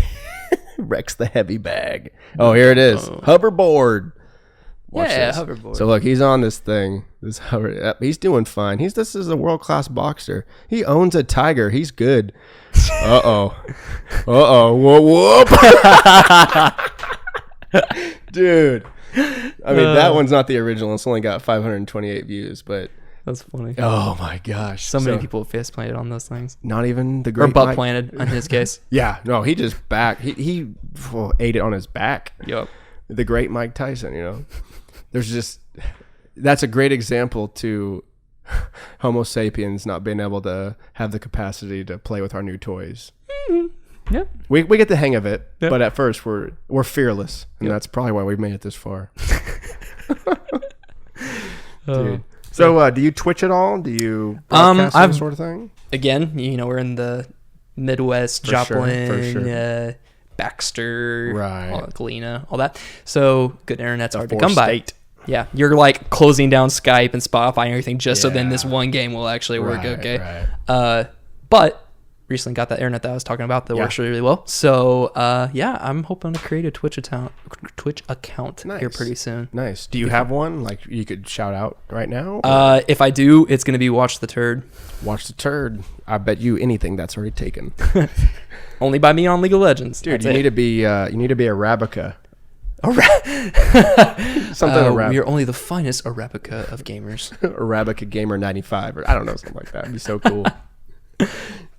Rex the heavy bag. Oh, here it is. Hoverboard. Watch this. Hoverboard. So look, he's on this thing. He's doing fine. This is a world-class boxer. He owns a tiger. He's good. Uh-oh. Whoop. Dude. I mean, that one's not the original. It's only got 528 views, but That's funny. oh my gosh. So many people face planted on those things. Not even the great Or butt Mike. planted in his case. Yeah, no, he just he ate it on his back. Yup. The great Mike Tyson, that's a great example to Homo sapiens not being able to have the capacity to play with our new toys. Yep. We get the hang of it, Yep. but at first we're fearless, and that's probably why we've made it this far. Dude. So do you Twitch at all? Do you broadcast that sort of thing? Again, we're in the Midwest, For sure, Joplin, for sure. Baxter, Right. Galena, all that. So good internet's hard to come State. by. Yeah, you're like closing down Skype and Spotify and everything just so then Yeah. this one game will actually work. Right, Okay. right. But recently got that internet that I was talking about that Yeah. works really, really well. So yeah, I'm hoping to create a Twitch account here Nice. pretty soon. Nice. Do you have one like you could shout out right now? If I do, it's gonna be Watch the Turd. Watch the Turd. I bet you anything that's already taken. Only by me on League of Legends. Dude, That's you it. need to be Arabica. Something Arabica. We are only the finest Arabica of gamers. Arabica Gamer 95 or I don't know, something like that. It'd be so cool.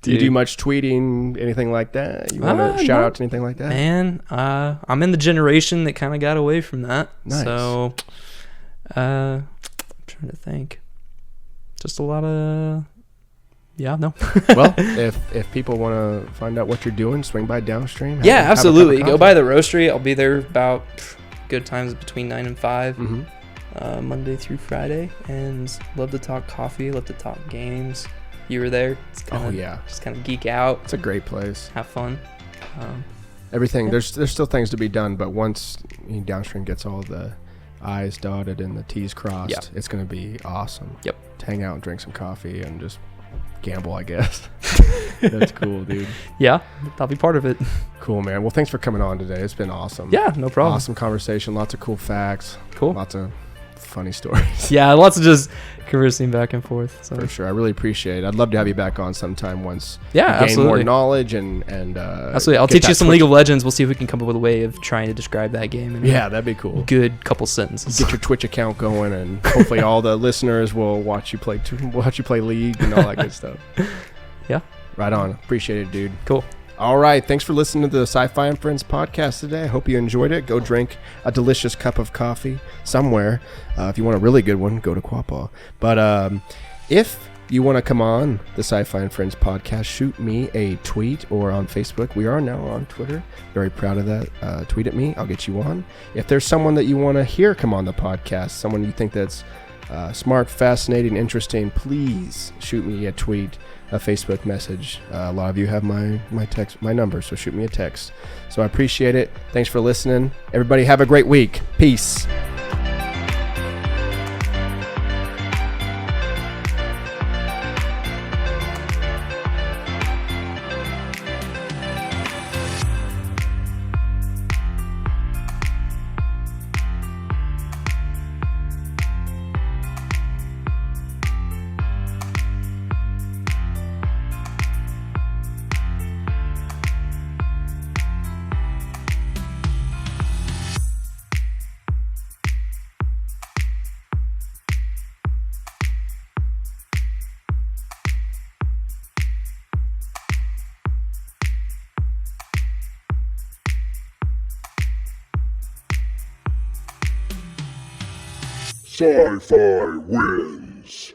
Do you do much tweeting, anything like that? You want to shout no. out to anything like that? Man, I'm in the generation that kind of got away from that. Nice. So, I'm trying to think. Just a lot of, no. Well, if people want to find out what you're doing, swing by downstream. Yeah, have a cup of absolutely. Go coffee. by the roastery. I'll be there about good times between 9 and 5, Mhm. Monday through Friday. And love to talk coffee, love to talk games. You were there. It's kinda, Oh, yeah. Just kind of geek out, It's a great place. have fun. Everything there's still things to be done, but once downstream gets all the I's dotted and the T's crossed, Yeah. it's going to be awesome. Yep. To hang out and drink some coffee and just gamble, I guess. That's cool, dude. Yeah, I'll be part of it. Cool, man. Well, thanks for coming on today. It's been awesome. Yeah, no problem. Awesome conversation. Lots of cool facts. Cool. Lots of funny stories. Yeah, lots of just conversing back and forth. So For sure. I really appreciate it. I'd love to have you back on sometime once Yeah, you gain absolutely. more knowledge and absolutely, I'll get teach you that some Twitch- League of Legends. We'll see if we can come up with a way of trying to describe that game in Yeah, that'd be cool. a good couple sentences. Get your Twitch account going, and hopefully all the listeners will watch you play League and all that good stuff. Yeah. Right on. Appreciate it, dude. Cool. All right. Thanks for listening to the SciFi and Friends podcast today. I hope you enjoyed it. Go drink a delicious cup of coffee somewhere. If you want a really good one, go to Quapaw. But if you want to come on the SciFi and Friends podcast, shoot me a tweet or on Facebook. We are now on Twitter. Very proud of that. Tweet at me. I'll get you on. If there's someone that you want to hear come on the podcast, someone you think that's smart, fascinating, interesting, please shoot me a tweet, a Facebook message. A lot of you have my number, so shoot me a text. So I appreciate it. Thanks for listening. Everybody have a great week. Peace. SciFi wins.